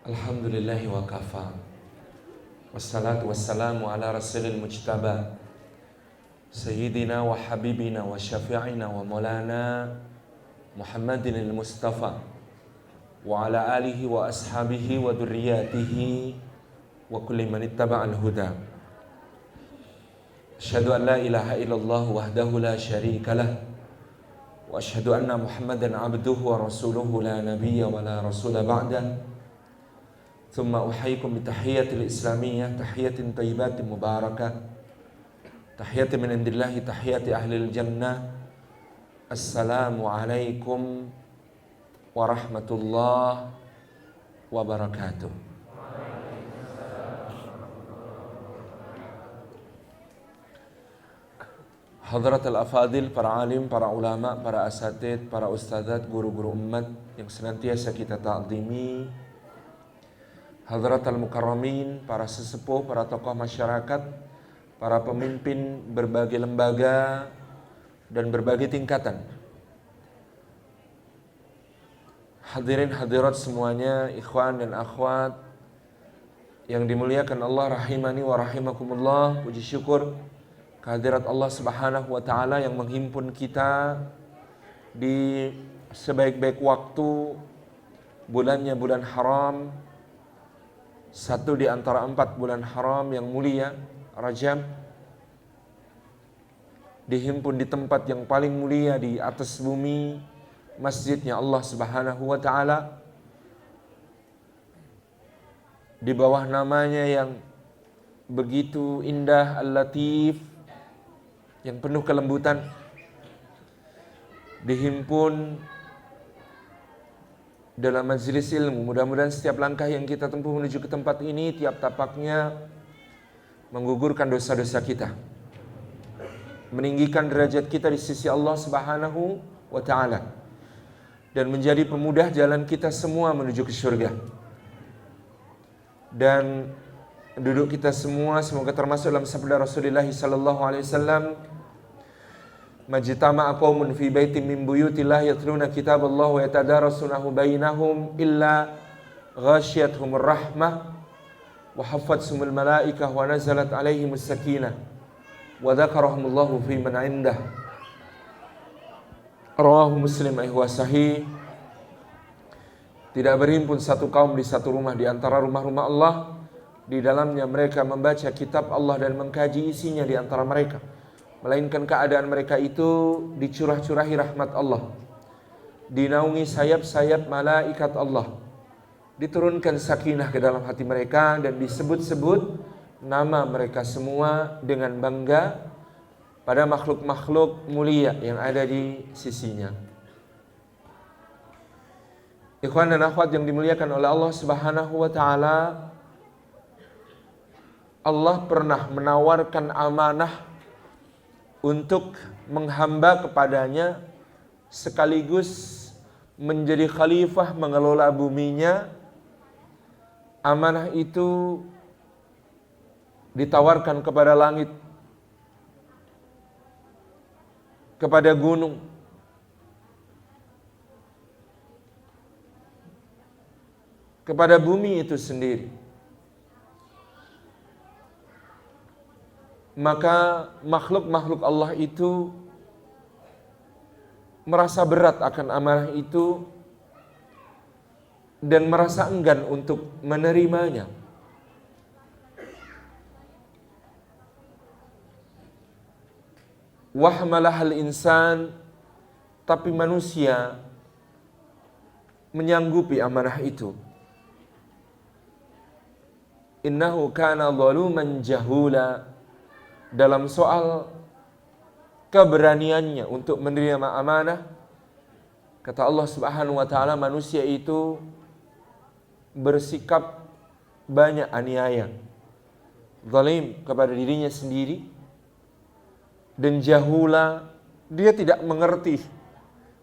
Alhamdulillahi wa kafa. Wassalatu wassalamu ala rasulil mujtaba Sayyidina wa habibina wa syafi'ina wa maulana Muhammadin al-Mustafa wa ala alihi wa ashabihi wa dhurriyyatihi wa kulli man ittaba'al huda. Asyhadu an la ilaha illallah wahdahu la syarika lah wa asyhadu anna Muhammadan abduhu wa rasuluhu la nabiyya wa la rasula ba'dah. Thumma uhayyikum bitahiyyatil islamiyyah, tahiyyatin thayyibatin mubarakah, tahiyyatun min indillahi, tahiyyati ahlil jannah. Assalamu alaikum warahmatullahi wabarakatuh. Hadratul afadil, para alim, para ulama, para asatid, para ustadzat, guru-guru umat yang senantiasa kita ta'zimi. Hadratul mukarramin, para sesepuh, para tokoh masyarakat, para pemimpin berbagai lembaga dan berbagai tingkatan. Hadirin hadirat semuanya, ikhwan dan akhwat yang dimuliakan Allah rahimani wa rahimakumullah. Puji syukur kehadirat Allah Subhanahu wa taala yang menghimpun kita di sebaik-baik waktu, bulannya bulan haram, satu di antara 4 bulan haram yang mulia, Rajab, dihimpun di tempat yang paling mulia di atas bumi, masjidnya Allah Subhanahu wa taala, di bawah namanya yang begitu indah, Al-Latif, yang penuh kelembutan, dihimpun dalam majelis ilmu. Mudah-mudahan setiap langkah yang kita tempuh menuju ke tempat ini, tiap tapaknya menggugurkan dosa-dosa kita, meninggikan derajat kita di sisi Allah Subhanahu wa taala, dan menjadi pemudah jalan kita semua menuju ke surga. Dan duduk kita semua semoga termasuk dalam sabda Rasulullah sallallahu alaihi wasallam, majtama'a qaumun fi baitin min buyutillah yatluna kitaballah wa yatadarasunahu bainahum illa ghasyiyatuhumur rahmah wa haffathumul malaikah wa nazalat alaihimus sakinah wa dzakarahumullahu fi man 'indah. Rawahu Muslim wa sahih. Tidak berhimpun satu kaum di satu rumah di antara rumah-rumah Allah, di dalamnya mereka membaca kitab Allah dan mengkaji isinya di antara mereka, melainkan keadaan mereka itu dicurah-curahi rahmat Allah, dinaungi sayap-sayap malaikat Allah, diturunkan sakinah ke dalam hati mereka, dan disebut-sebut nama mereka semua dengan bangga pada makhluk-makhluk mulia yang ada di sisinya. Ikhwan dan akhwat yang dimuliakan oleh Allah Subhanahu wa taala, Allah pernah menawarkan amanah untuk menghamba kepadanya sekaligus menjadi khalifah mengelola buminya. Amanah itu ditawarkan kepada langit, kepada gunung, kepada bumi itu sendiri. Maka makhluk-makhluk Allah itu merasa berat akan amanah itu dan merasa enggan untuk menerimanya. Wahmalahal insan, tapi manusia menyanggupi amanah itu. Innahu kana zaluman jahula. Dalam soal keberaniannya untuk menerima amanah, kata Allah Subhanahu wa taala, manusia itu bersikap banyak aniaya, zalim kepada dirinya sendiri, dan jahula, dia tidak mengerti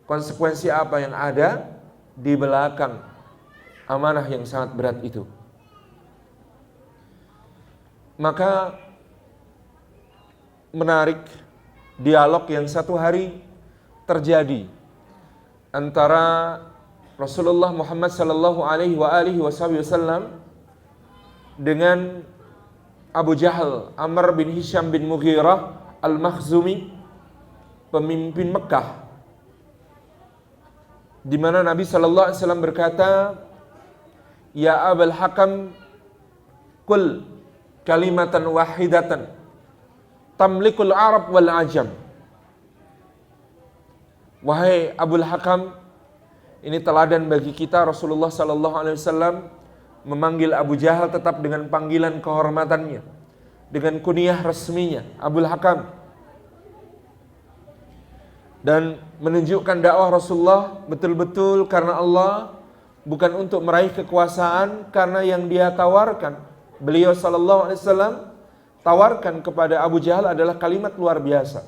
konsekuensi apa yang ada di belakang amanah yang sangat berat itu. Maka menarik dialog yang satu hari terjadi antara Rasulullah Muhammad sallallahu alaihi wasallam dengan Abu Jahal, Amr bin Hisham bin Mughirah Al-Makhzumi, pemimpin Mekah, di mana Nabi sallallahu alaihi wasallam berkata, "Ya Abul Hakam, qul kalimatan wahidatan tamlikul Arab wal Ajam." Wahai Abul Hakam, ini teladan bagi kita. Rasulullah sallallahu alaihi wasallam memanggil Abu Jahal tetap dengan panggilan kehormatannya, dengan kunyah resminya, Abul Hakam. Dan menunjukkan dakwah Rasulullah betul-betul karena Allah, bukan untuk meraih kekuasaan, karena yang dia tawarkan, beliau sallallahu alaihi wasallam tawarkan kepada Abu Jahal adalah kalimat luar biasa.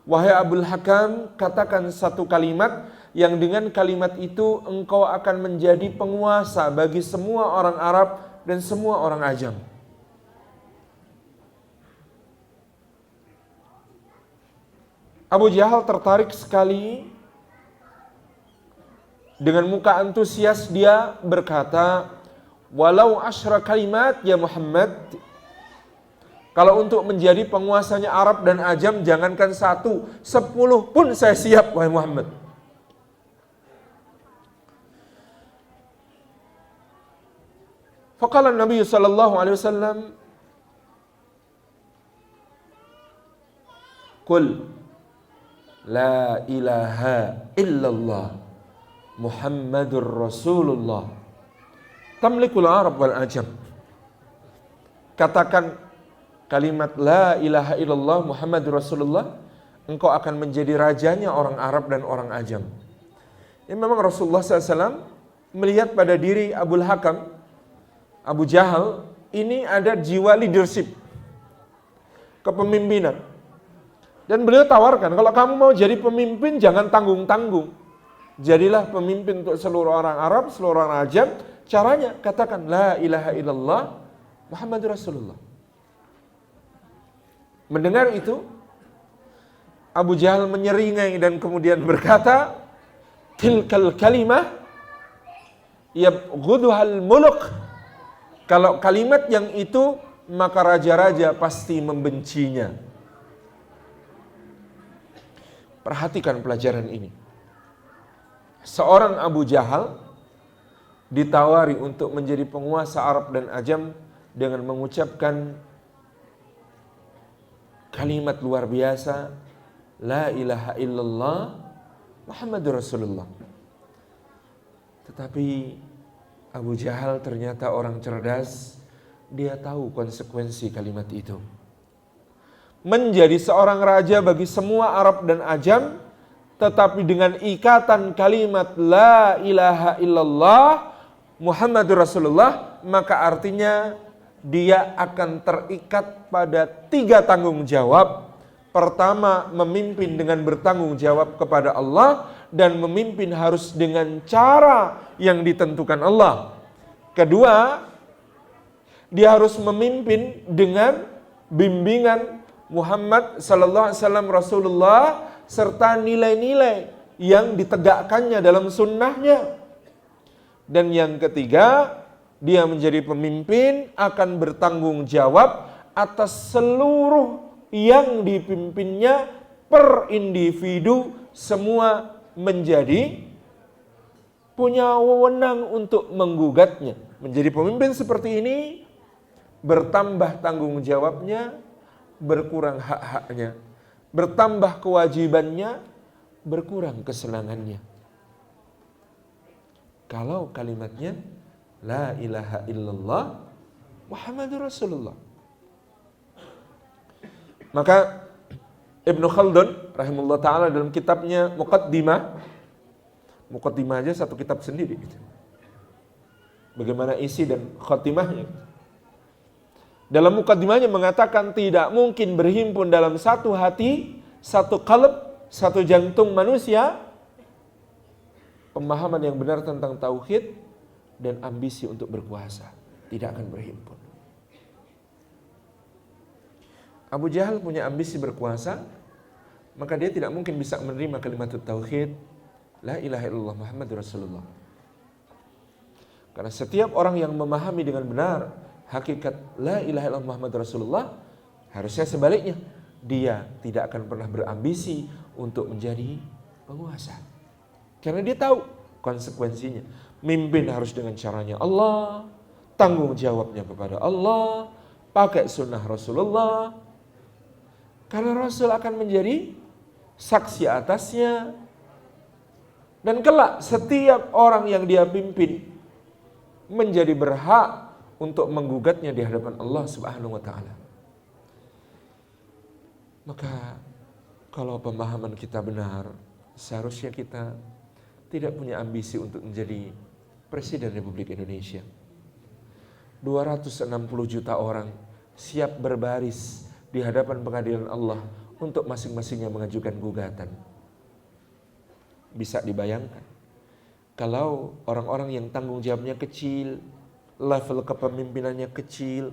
Wahai Abul Hakam, katakan satu kalimat yang dengan kalimat itu engkau akan menjadi penguasa bagi semua orang Arab dan semua orang Ajam. Abu Jahal tertarik sekali. Dengan muka antusias dia berkata, "Walau asyra kalimat ya Muhammad." Kalau untuk menjadi penguasanya Arab dan Ajam, jangankan 1, 10 pun saya siap, wahai Muhammad. Faqala Nabi sallallahu alaihi wasallam, "Qul la ilaha illallah Muhammadur Rasulullah tamlikul Arab wal Ajam." Katakan kalimat la ilaha illallah Muhammadur Rasulullah, engkau akan menjadi rajanya orang Arab dan orang Ajam. Ini memang Rasulullah SAW melihat pada diri Abul Hakam, Abu Jahal, ini ada jiwa leadership, kepemimpinan. Dan beliau tawarkan, kalau kamu mau jadi pemimpin jangan tanggung-tanggung. Jadilah pemimpin untuk seluruh orang Arab, seluruh orang Ajam. Caranya katakan la ilaha illallah Muhammadur Rasulullah. Mendengar itu, Abu Jahal menyeringai dan kemudian berkata, "Tilkal kalimah yabghuduhal muluk." Kalau kalimat yang itu, maka raja-raja pasti membencinya. Perhatikan pelajaran ini. Seorang Abu Jahal ditawari untuk menjadi penguasa Arab dan Ajam dengan mengucapkan kalimat luar biasa, la ilaha illallah Muhammadur Rasulullah. Tetapi Abu Jahal ternyata orang cerdas, dia tahu konsekuensi kalimat itu. Menjadi seorang raja bagi semua Arab dan Ajam, tetapi dengan ikatan kalimat la ilaha illallah Muhammadur Rasulullah, maka artinya dia akan terikat pada 3 tanggung jawab. Pertama, memimpin dengan bertanggung jawab kepada Allah, dan memimpin harus dengan cara yang ditentukan Allah. Kedua, dia harus memimpin dengan bimbingan Muhammad sallallahu alaihi wasallam Rasulullah, serta nilai-nilai yang ditegakkannya dalam sunnahnya. Dan yang ketiga, dia menjadi pemimpin akan bertanggung jawab atas seluruh yang dipimpinnya per individu, semua menjadi punya wewenang untuk menggugatnya. Menjadi pemimpin seperti ini, bertambah tanggung jawabnya, berkurang hak-haknya, bertambah kewajibannya, berkurang kesenangannya. Kalau kalimatnya la ilaha illallah Muhammadur Rasulullah. Maka Ibnu Khaldun rahimahullah ta'ala dalam kitabnya Muqaddimah aja satu kitab sendiri gitu. Bagaimana isi dan khotimahnya. Dalam Muqaddimahnya mengatakan tidak mungkin berhimpun dalam satu hati, satu qalb, satu jantung manusia pemahaman yang benar tentang tauhid dan ambisi untuk berkuasa, tidak akan berhimpun. Abu Jahal punya ambisi berkuasa, maka dia tidak mungkin bisa menerima kalimat tauhid la ilaha illallah Muhammadur Rasulullah. Karena setiap orang yang memahami dengan benar hakikat la ilaha illallah Muhammad Rasulullah, harusnya sebaliknya, dia tidak akan pernah berambisi untuk menjadi penguasa. Karena dia tahu konsekuensinya. Mimpin harus dengan caranya Allah, tanggung jawabnya kepada Allah, pakai sunnah Rasulullah. Karena Rasul akan menjadi saksi atasnya. Dan kelak setiap orang yang dia pimpin menjadi berhak untuk menggugatnya di hadapan Allah Subhanahu wa taala. Maka kalau pemahaman kita benar, seharusnya kita tidak punya ambisi untuk menjadi Presiden Republik Indonesia. 260 juta orang siap berbaris di hadapan pengadilan Allah untuk masing-masingnya mengajukan gugatan. Bisa dibayangkan, kalau orang-orang yang tanggung jawabnya kecil, level kepemimpinannya kecil,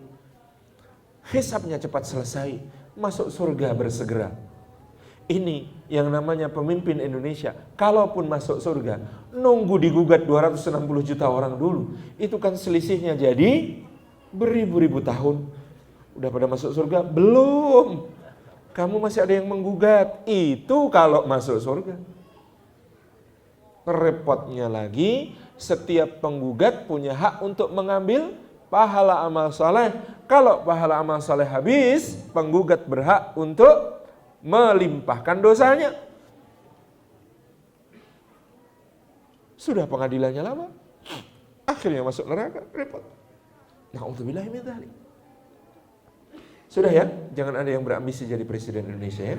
hisabnya cepat selesai, masuk surga bersegera. Ini yang namanya pemimpin Indonesia. Kalaupun masuk surga, nunggu digugat 260 juta orang dulu. Itu kan selisihnya jadi beribu-ribu tahun. Udah pada masuk surga? Belum. Kamu masih ada yang menggugat. Itu kalau masuk surga. Repotnya lagi, setiap penggugat punya hak untuk mengambil pahala amal saleh. Kalau pahala amal saleh habis, penggugat berhak untuk melimpahkan dosanya. Sudah pengadilannya lama, akhirnya masuk neraka, repot. Na'udzubillahi min dzalik. Sudah ya, jangan ada yang berambisi jadi presiden Indonesia ya.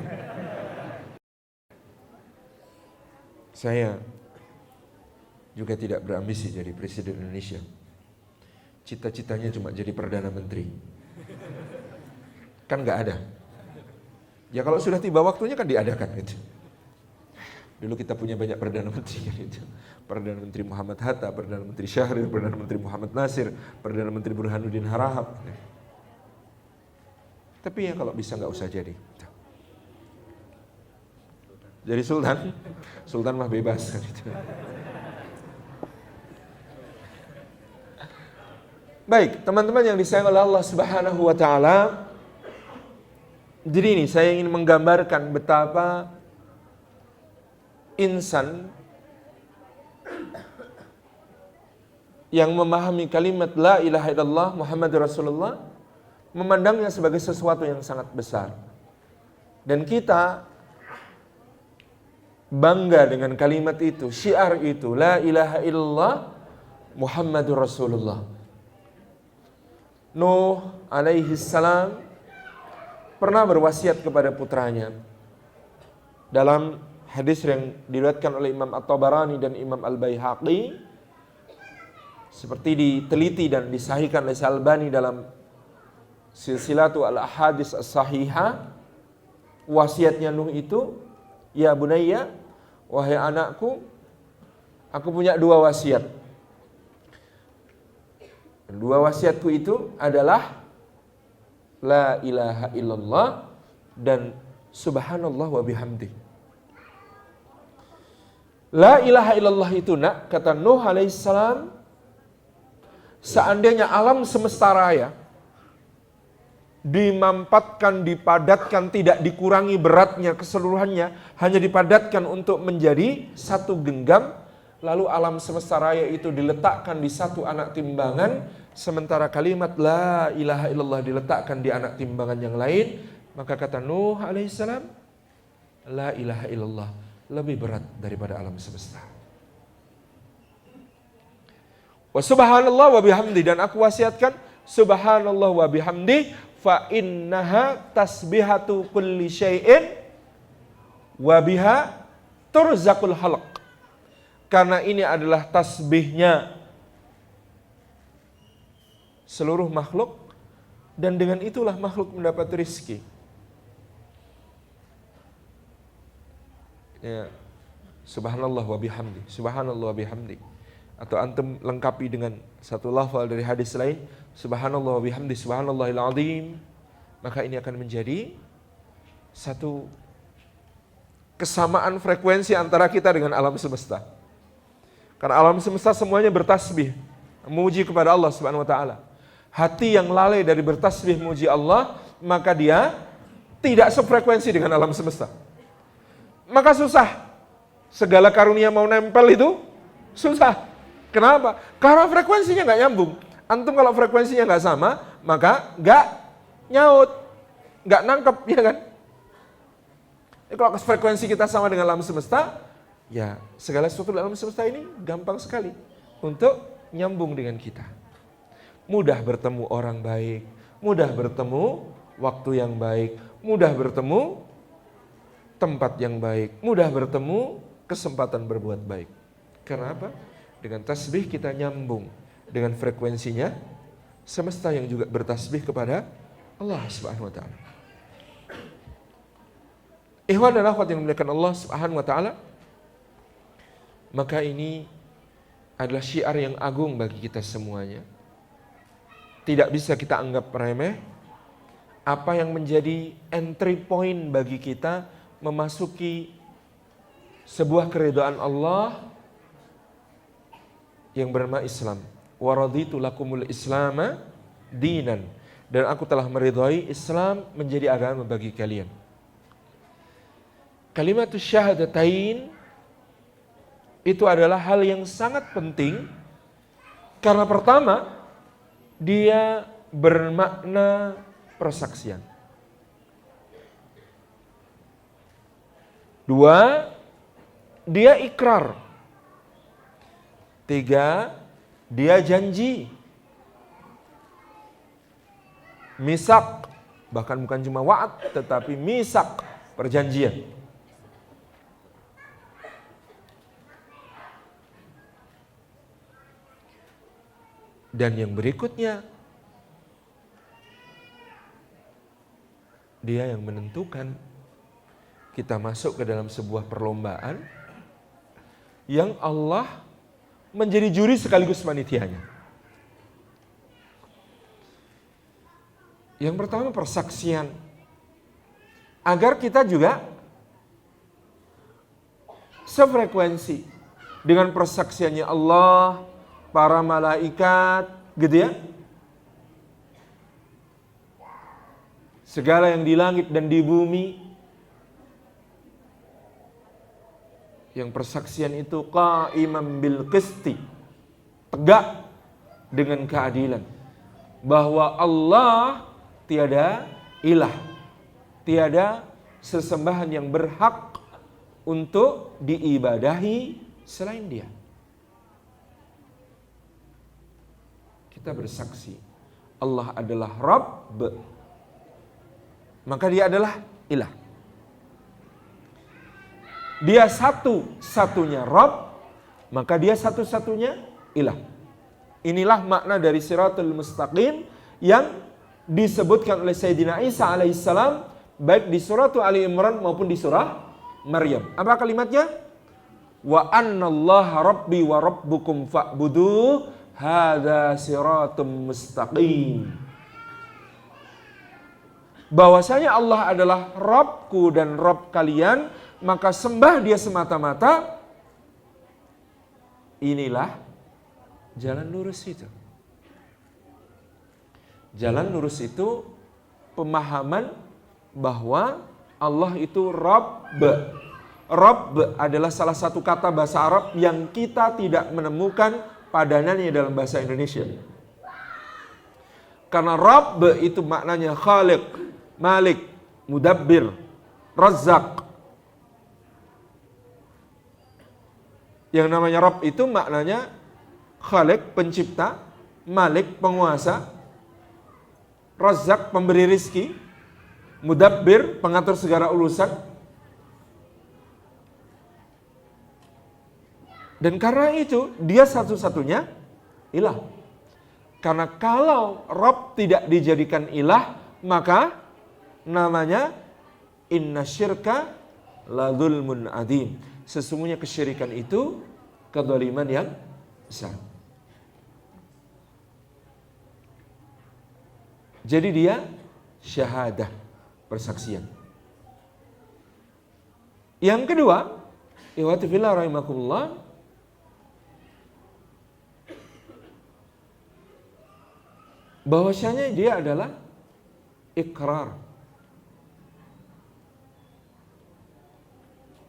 Saya juga tidak berambisi jadi presiden Indonesia. Cita-citanya cuma jadi perdana menteri. Kan nggak ada. Ya kalau sudah tiba waktunya kan diadakan gitu. Dulu kita punya banyak perdana menteri kan gitu. Perdana Menteri Muhammad Hatta, Perdana Menteri Syahrir, Perdana Menteri Muhammad Nasir, Perdana Menteri Burhanuddin Harahap. Tapi ya kalau bisa nggak usah jadi. Jadi sultan mah bebas kan gitu. Baik, teman-teman yang disayang oleh Allah Subhanahu wa taala. Jadi ini saya ingin menggambarkan betapa insan yang memahami kalimat la ilaha illallah Muhammadur Rasulullah memandangnya sebagai sesuatu yang sangat besar. Dan kita bangga dengan kalimat itu, syiar itu, la ilaha illallah Muhammadur Rasulullah. Nuh alaihi salam pernah berwasiat kepada putranya. Dalam hadis yang diriwayatkan oleh Imam At-Tabarani dan Imam Al-Baihaqi, seperti diteliti dan disahihkan oleh Al-Albani dalam Silsilatu Al-Ahadits As-Sahihah, wasiatnya Nuh itu, ya bunayya, wahai anakku, aku punya dua wasiat. Dua wasiatku itu adalah la ilaha illallah dan subhanallah wa bihamdi. La ilaha illallah itu nak, kata Nuh alaihissalam, seandainya alam semesta raya dimampatkan, dipadatkan, tidak dikurangi beratnya keseluruhannya, hanya dipadatkan untuk menjadi satu genggam, lalu alam semesta raya itu diletakkan di satu anak timbangan, sementara kalimat la ilaha illallah diletakkan di anak timbangan yang lain, maka kata Nuh alaihissalam, la ilaha illallah lebih berat daripada alam semesta. Wa subhanallah wa bihamdi, dan aku wasiatkan subhanallah wa bihamdi, fa innaha tasbihatu kulli syai'in wa biha turzaqul halq. Karena ini adalah tasbihnya seluruh makhluk, dan dengan itulah makhluk mendapat rizki. Ya, subhanallah wa bihamdi, subhanallah wa bihamdi. Atau antum lengkapi dengan satu lafal dari hadis lain, subhanallah wa bihamdi, subhanallahil azim. Maka ini akan menjadi satu kesamaan frekuensi antara kita dengan alam semesta. Karena alam semesta semuanya bertasbih. memuji kepada Allah Subhanahu wa taala. Hati yang lalai dari bertasbih memuji Allah, maka dia tidak sefrekuensi dengan alam semesta. Maka susah. Segala karunia mau nempel itu susah. Kenapa? Karena frekuensinya nggak nyambung. Antum kalau frekuensinya nggak sama, maka nggak nyaut, nggak nangkep, ya kan? Kalau frekuensi kita sama dengan alam semesta, ya segala sesuatu dalam semesta ini gampang sekali untuk nyambung dengan kita. Mudah bertemu orang baik, mudah bertemu waktu yang baik, mudah bertemu tempat yang baik, mudah bertemu kesempatan berbuat baik. Karena apa? Dengan tasbih kita nyambung dengan frekuensinya semesta yang juga bertasbih kepada Allah Subhanahu wa taala. Ikhwan dan akhwat yang dimuliakan Allah Subhanahu wa taala, maka ini adalah syiar yang agung bagi kita semuanya. Tidak bisa kita anggap remeh. Apa yang menjadi entry point bagi kita memasuki sebuah keridhaan Allah yang bernama Islam. Wa raditu lakumul islama dinan. Dan aku telah meridhai Islam menjadi agama bagi kalian. Kalimatus syahadatain itu adalah hal yang sangat penting karena pertama, dia bermakna persaksian. Dua, dia ikrar. Tiga, dia janji. Misak, bahkan bukan cuma wa'ad, tetapi misak, perjanjian. Dan yang berikutnya, dia yang menentukan kita masuk ke dalam sebuah perlombaan yang Allah menjadi juri sekaligus panitianya. Yang pertama persaksian, agar kita juga sefrekuensi dengan persaksiannya Allah, para malaikat, gitu ya. Segala yang di langit dan di bumi. Yang persaksian itu qa'iman bil qisti, tegak dengan keadilan. Bahwa Allah tiada ilah, tiada sesembahan yang berhak untuk diibadahi selain Dia. Kita bersaksi Allah adalah Rabb, maka Dia adalah ilah. Dia satu-satunya Rabb, maka Dia satu-satunya ilah. Inilah makna dari Siratul Mustaqim yang disebutkan oleh Sayyidina Isa alaihissalam baik di surah Ali Imran maupun di surah Maryam. Apa kalimatnya? Wa annallaha rabbi wa rabbukum fa'buduh hadza siratum mustaqim. Bahwasanya Allah adalah Rabbku dan Rabb kalian, maka sembah Dia semata-mata. Inilah jalan lurus itu. Jalan lurus itu pemahaman bahwa Allah itu Rabb. Rabb adalah salah satu kata bahasa Arab yang kita tidak menemukan padanannya dalam bahasa Indonesia. Karena Rabb itu maknanya Khaliq, Malik, Mudabbir, Razzaq. Yang namanya Rabb itu maknanya Khaliq, pencipta, Malik, penguasa, Razzaq, pemberi rizki, Mudabbir, pengatur segala urusan. Dan karena itu Dia satu-satunya ilah. Karena kalau Rabb tidak dijadikan ilah, maka namanya inna syirka la dzulmun adzim. Sesungguhnya kesyirikan itu kezaliman yang besar. Jadi dia syahadah, persaksian. Yang kedua, ikhwati fillah rahimakumullah, bahwasanya dia adalah ikrar.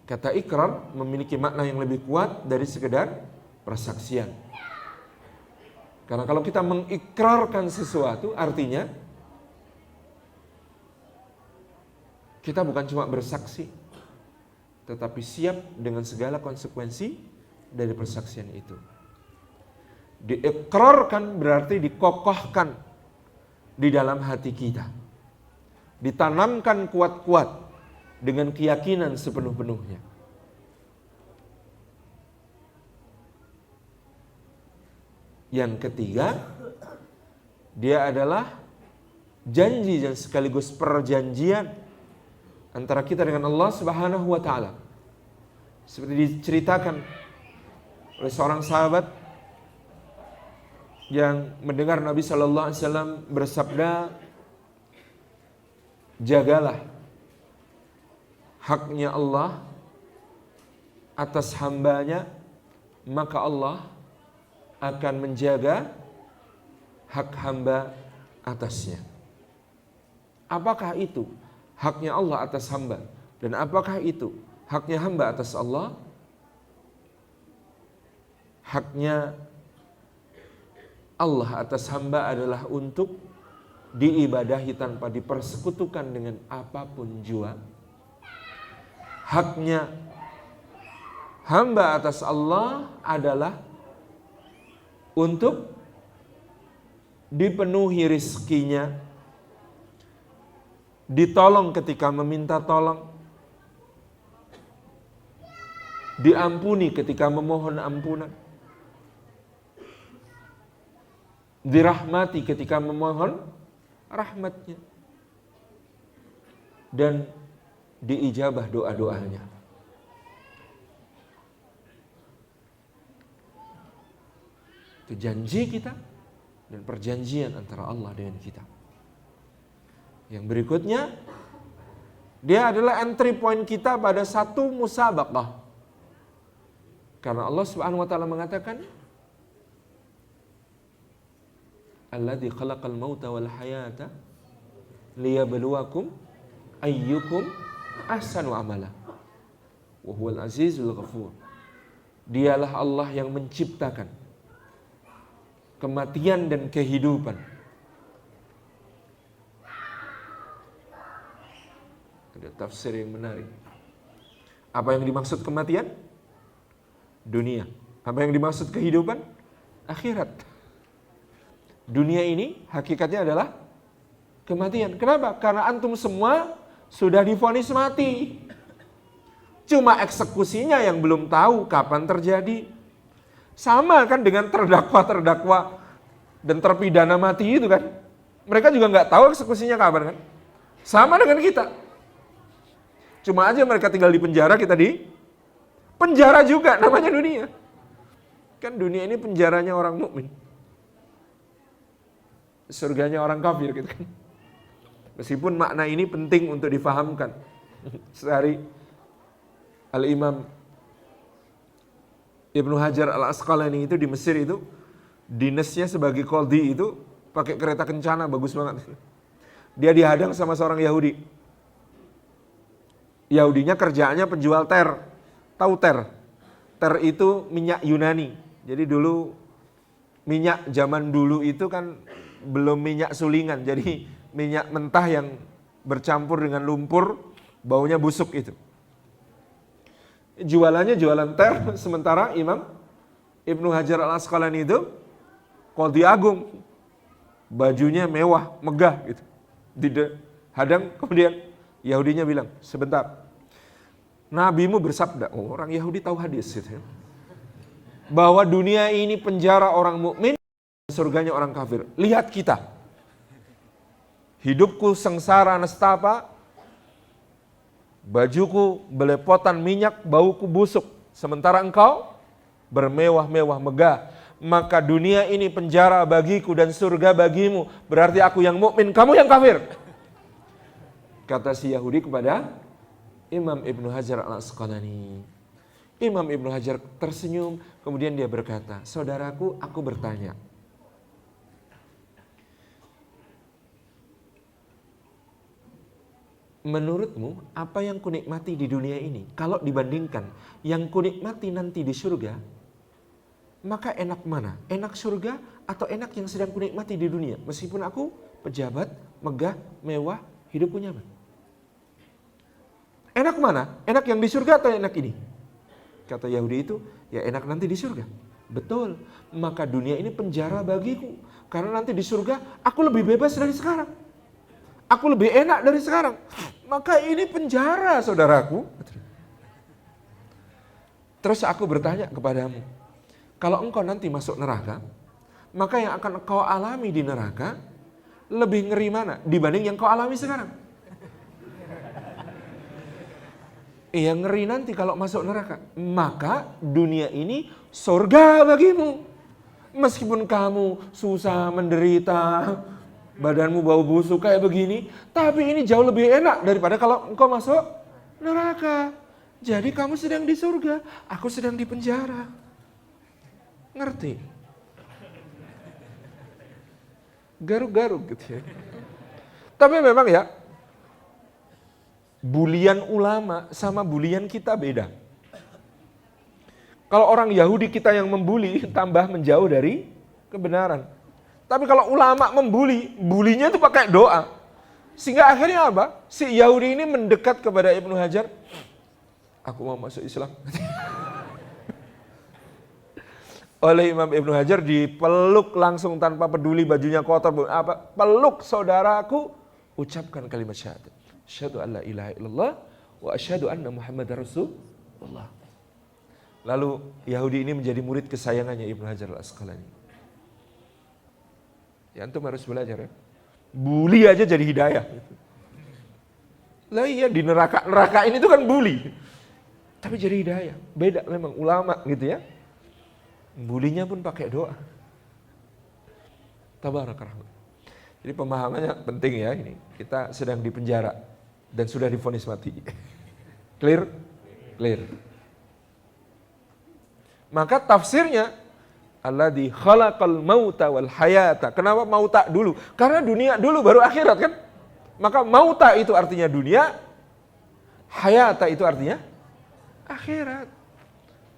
Kata ikrar memiliki makna yang lebih kuat dari sekedar persaksian. Karena kalau kita mengikrarkan sesuatu, artinya kita bukan cuma bersaksi, tetapi siap dengan segala konsekuensi dari persaksian itu. Diikrarkan berarti dikokohkan di dalam hati kita. Ditanamkan kuat-kuat dengan keyakinan sepenuh-penuhnya. Yang ketiga, dia adalah janji dan sekaligus perjanjian antara kita dengan Allah Subhanahu wa taala. Seperti diceritakan oleh seorang sahabat yang mendengar Nabi sallallahu alaihi wasallam bersabda, "Jagalah haknya Allah atas hambanya, maka Allah akan menjaga hak hamba atasnya." Apakah itu haknya Allah atas hamba? Dan apakah itu haknya hamba atas Allah? Haknya Allah atas hamba adalah untuk diibadahi tanpa dipersekutukan dengan apapun jua. Haknya hamba atas Allah adalah untuk dipenuhi rizkinya, ditolong ketika meminta tolong, diampuni ketika memohon ampunan, dirahmati ketika memohon rahmatnya, dan diijabah doa-doanya. Itu janji kita dan perjanjian antara Allah dengan kita. Yang berikutnya, dia adalah entry point kita pada satu musabaqah. Karena Allah Subhanahu wa taala mengatakan, "Alladzi khalaqal mauta wal hayata liyabluwakum ayyukum ahsanu amala wa huwal azizul ghafur." Dialah Allah yang menciptakan kematian dan kehidupan. Ada tafsir yang menarik. Apa yang dimaksud kematian? Dunia. Apa yang dimaksud kehidupan? Akhirat. Dunia ini hakikatnya adalah kematian. Kenapa? Karena antum semua sudah divonis mati. Cuma eksekusinya yang belum tahu kapan terjadi. Sama kan dengan terdakwa dan terpidana mati itu kan. Mereka juga nggak tahu eksekusinya kapan kan. Sama dengan kita. Cuma aja mereka tinggal di penjara, kita di penjara juga, namanya dunia. Kan dunia ini penjaranya orang mukmin, surganya orang kafir gitu kan. Meskipun makna ini penting untuk difahamkan. Sehari Al-Imam Ibnu Hajar Al-Asqalani itu di Mesir itu, dinasnya sebagai qadhi itu pakai kereta kencana, bagus banget. Dia dihadang sama seorang Yahudi. Yahudinya kerjaannya penjual ter. Tahu ter? Ter itu minyak Yunani. Jadi dulu minyak zaman dulu itu kan belum minyak sulingan. Jadi minyak mentah yang bercampur dengan lumpur, baunya busuk itu. Jualannya jualan ter, sementara Imam Ibnu Hajar Al-Asqalani itu qadhi agung. Bajunya mewah, megah gitu. Dihadang, kemudian Yahudinya bilang, "Sebentar. Nabimu bersabda," orang Yahudi tahu hadis gitu, bahwa dunia ini penjara orang mukmin, surganya orang kafir. Lihat kita. Hidupku sengsara nestapa, bajuku belepotan minyak, bauku busuk. Sementara engkau bermewah-mewah megah. Maka dunia ini penjara bagiku dan surga bagimu. Berarti aku yang mukmin, kamu yang kafir. Kata si Yahudi kepada Imam Ibnu Hajar Al-Asqalani. Imam Ibnu Hajar tersenyum, kemudian dia berkata, "Saudaraku, aku bertanya. menurutmu apa yang kunikmati di dunia ini, kalau dibandingkan yang kunikmati nanti di surga, maka enak mana? Enak surga atau enak yang sedang kunikmati di dunia? Meskipun aku pejabat, megah, mewah, hidupku nyaman. Enak mana? Enak yang di surga atau enak ini? Kata Yahudi itu, ya enak nanti di surga. Betul, maka dunia ini penjara bagiku. Karena nanti di surga aku lebih bebas dari sekarang. Aku lebih enak dari sekarang. Maka ini penjara, saudaraku. Terus aku bertanya kepadamu, kalau engkau nanti masuk neraka, maka yang akan engkau alami di neraka lebih ngeri mana dibanding yang kau alami sekarang? Iya, ngeri nanti kalau masuk neraka. Maka dunia ini surga bagimu. Meskipun kamu susah, menderita, badanmu bau busuk kayak begini, tapi ini jauh lebih enak daripada kalau engkau masuk neraka. Jadi kamu sedang di surga, aku sedang di penjara. Ngerti? Garuk-garuk gitu ya. Tapi memang ya, bulian ulama sama bulian kita beda. Kalau orang Yahudi kita yang membuli, tambah menjauh dari kebenaran. Tapi kalau ulama membuli, bulinya itu pakai doa. Sehingga akhirnya apa? Si Yahudi ini mendekat kepada Ibnu Hajar. Aku mau masuk Islam. Oleh Imam Ibnu Hajar dipeluk langsung tanpa peduli bajunya kotor. Peluk saudaraku, ucapkan kalimat syahadat. Asyhadu an la ilaha illallah wa asyhadu anna Muhammadar Rasulullah. Lalu Yahudi ini menjadi murid kesayangannya Ibnu Hajar Al-Asqalani. Ya antum harus belajar ya. Bully aja jadi hidayah. Lah iya, di neraka ini tuh kan bully. Tapi jadi hidayah. Beda memang ulama gitu ya. Bulinya pun pakai doa. Tabarak rahmat. Jadi pemahamannya penting ya ini. Kita sedang di penjara dan sudah divonis mati. Clear? Clear. Maka tafsirnya alladzi khalaqal mauta wal hayata. Kenapa mauta dulu? Karena dunia dulu baru akhirat kan? Maka mauta itu artinya dunia, hayata itu artinya akhirat.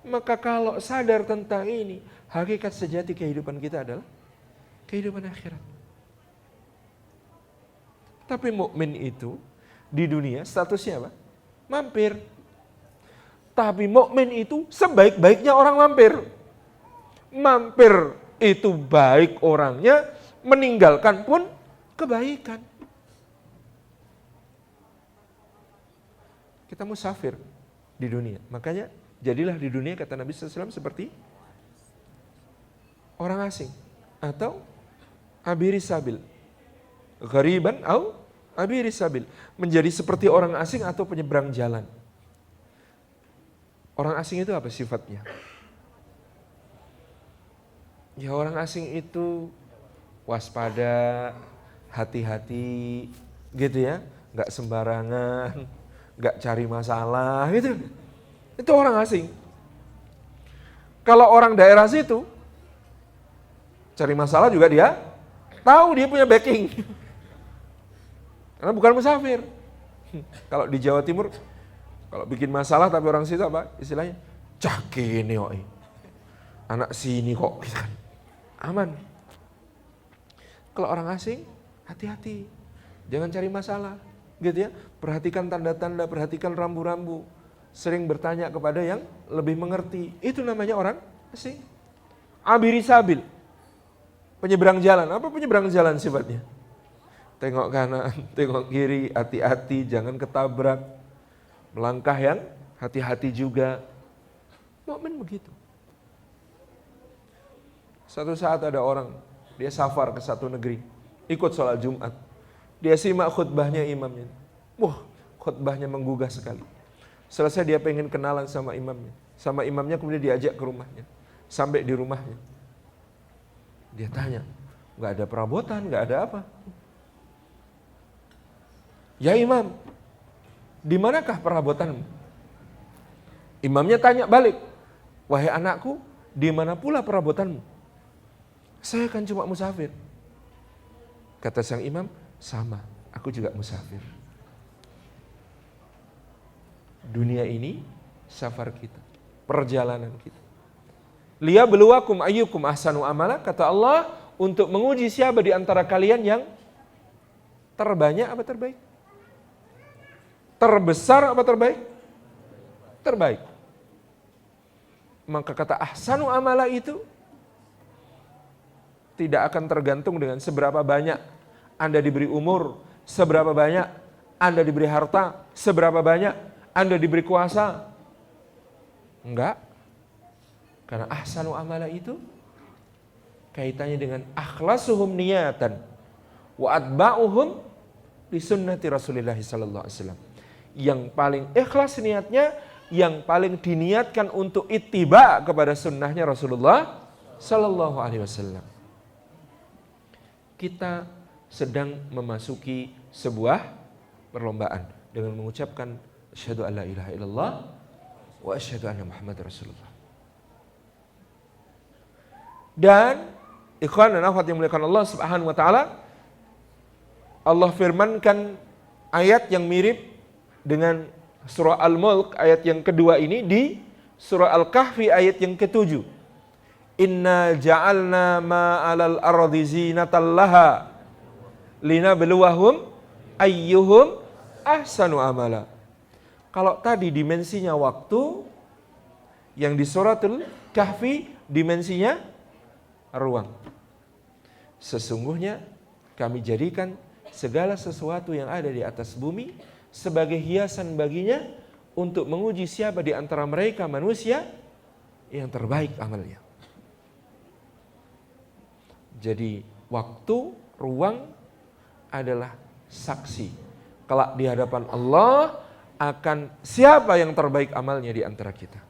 Maka kalau sadar tentang ini, hakikat sejati kehidupan kita adalah kehidupan akhirat. Tapi mukmin itu di dunia statusnya apa? Mampir. Tapi mukmin itu sebaik-baiknya orang mampir. Mampir itu baik orangnya, meninggalkan pun kebaikan. Kita musafir di dunia. Makanya jadilah di dunia kata Nabi SAW seperti orang asing atau abiri sabil. Ghariban au abiri sabil. Menjadi seperti orang asing atau penyeberang jalan. Orang asing itu apa sifatnya? Ya orang asing itu waspada, hati-hati gitu ya. Gak sembarangan, gak cari masalah gitu. Itu orang asing. Kalau orang daerah situ, cari masalah juga dia tahu dia punya backing. Karena bukan musafir. Kalau di Jawa Timur, kalau bikin masalah tapi orang situ apa? Istilahnya, cake ini kok. Anak sini kok. Gitu kan. Aman. Kalau orang asing, hati-hati. Jangan cari masalah. Gitu ya. Perhatikan tanda-tanda, perhatikan rambu-rambu. Sering bertanya kepada yang lebih mengerti. Itu namanya orang asing. Abiri sabil. Penyeberang jalan. Apa penyeberang jalan sifatnya? Tengok kanan, tengok kiri, hati-hati, jangan ketabrak. Melangkah yang hati-hati juga. Mukmin begitu. Satu saat ada orang, dia safar ke satu negeri, ikut sholat Jumat. Dia simak khutbahnya imamnya. Wah, khutbahnya menggugah sekali. Selesai dia pengen kenalan sama imamnya. Sama imamnya kemudian diajak ke rumahnya. Sampai di rumahnya. Dia tanya, gak ada perabotan, gak ada apa. Ya imam, di manakah perabotanmu? Imamnya tanya balik, wahai anakku, di mana pula perabotanmu? Saya kan cuma musafir. Kata sang imam, sama, aku juga musafir. Dunia ini safar kita, perjalanan kita. Liyabluwakum ayyukum ahsanu amala, kata Allah, untuk menguji siapa di antara kalian yang terbanyak apa terbaik? Terbesar apa terbaik? Terbaik. Maka kata ahsanu amala itu tidak akan tergantung dengan seberapa banyak Anda diberi umur, seberapa banyak Anda diberi harta, seberapa banyak Anda diberi kuasa. Enggak. Karena ahsanu amala itu kaitannya dengan akhlasuhum niyatan wa atba'uhum li sunnati Rasulillah sallallahu alaihi wasallam. Yang paling ikhlas niatnya, yang paling diniatkan untuk ittiba kepada sunnahnya Rasulullah sallallahu alaihi wasallam. Kita sedang memasuki sebuah perlombaan dengan mengucapkan asyhadu alla ilaha illallah wa asyhadu anna Muhammadar Rasulullah. Dan ikhwan dan akhwat yang dimuliakan Allah Subhanahu wa taala, Allah firmankan ayat yang mirip dengan surah Al-Mulk ayat yang kedua ini di surah Al-Kahfi ayat yang ke-7. Inna ja'alna ma 'alal ardi zinatan laha linabluwahum ayyuhum ahsanu amala. Kalau tadi dimensinya waktu, yang di suratul Kahfi dimensinya ruang. Sesungguhnya kami jadikan segala sesuatu yang ada di atas bumi sebagai hiasan baginya untuk menguji siapa di antara mereka manusia yang terbaik amalnya. Jadi waktu, ruang adalah saksi kelak di hadapan Allah akan siapa yang terbaik amalnya di antara kita.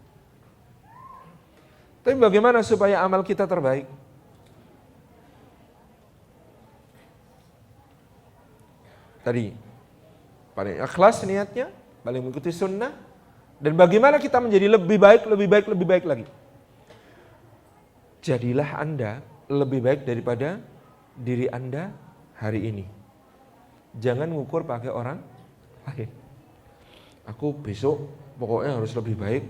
Tapi bagaimana supaya amal kita terbaik? Tadi paling ikhlas niatnya, paling mengikuti sunnah, dan bagaimana kita menjadi lebih baik lagi. Jadilah Anda lebih baik daripada diri Anda hari ini. Jangan ngukur pakai orang lain. Aku besok pokoknya harus lebih baik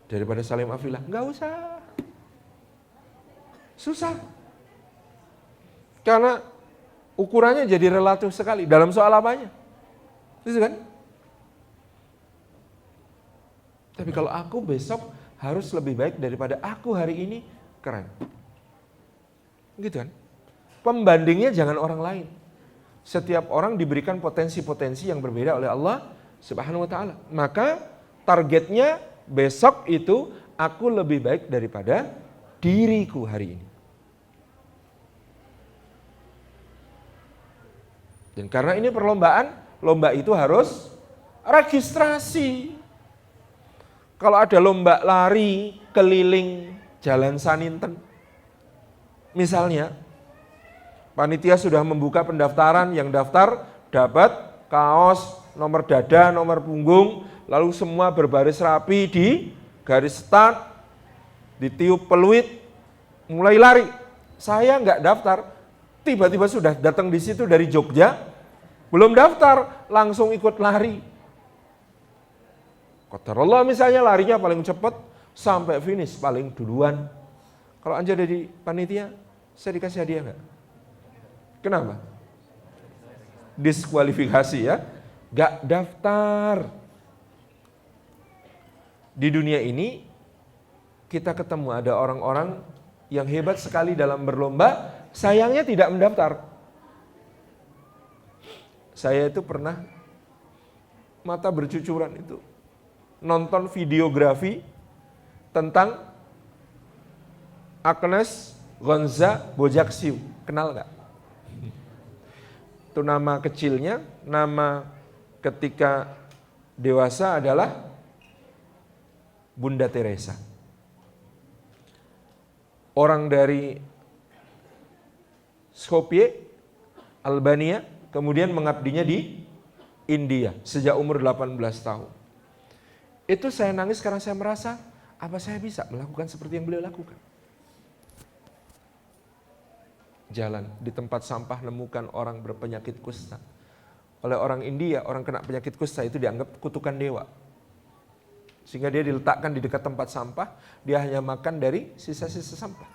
daripada Salim Afilah. Enggak usah. Susah. Karena ukurannya jadi relatif sekali dalam soal apanya. Itu kan? Tapi kalau aku besok harus lebih baik daripada aku hari ini, keren. Gitu kan? Pembandingnya jangan orang lain. Setiap orang diberikan potensi-potensi yang berbeda oleh Allah Subhanahu wa taala. Maka targetnya besok itu aku lebih baik daripada diriku hari ini. Dan karena ini perlombaan, lomba itu harus registrasi. Kalau ada lomba lari keliling Jalan Saninten, misalnya, panitia sudah membuka pendaftaran, yang daftar dapat kaos, nomor dada, nomor punggung, lalu semua berbaris rapi di garis start, ditiup peluit, mulai lari. Saya nggak daftar, tiba-tiba sudah datang di situ dari Jogja, belum daftar, langsung ikut lari. Qadarullah misalnya larinya paling cepat, sampai finish paling duluan. Kalau Anda jadi panitia, saya dikasih hadiah nggak? Kenapa? Diskualifikasi ya, nggak daftar. Di dunia ini, kita ketemu ada orang-orang yang hebat sekali dalam berlomba, sayangnya tidak mendaftar. Saya itu pernah mata bercucuran itu nonton videografi tentang Agnes Gonza Bojaksiu. Kenal nggak? Itu nama kecilnya, nama ketika dewasa adalah Bunda Teresa. Orang dari Skopje, Albania, kemudian mengabdinya di India sejak umur 18 tahun. Itu saya nangis karena saya merasa, apa saya bisa melakukan seperti yang beliau lakukan? Jalan di tempat sampah nemukan orang berpenyakit kusta. Oleh orang India, orang kena penyakit kusta itu dianggap kutukan dewa. Sehingga dia diletakkan di dekat tempat sampah, dia hanya makan dari sisa-sisa sampah.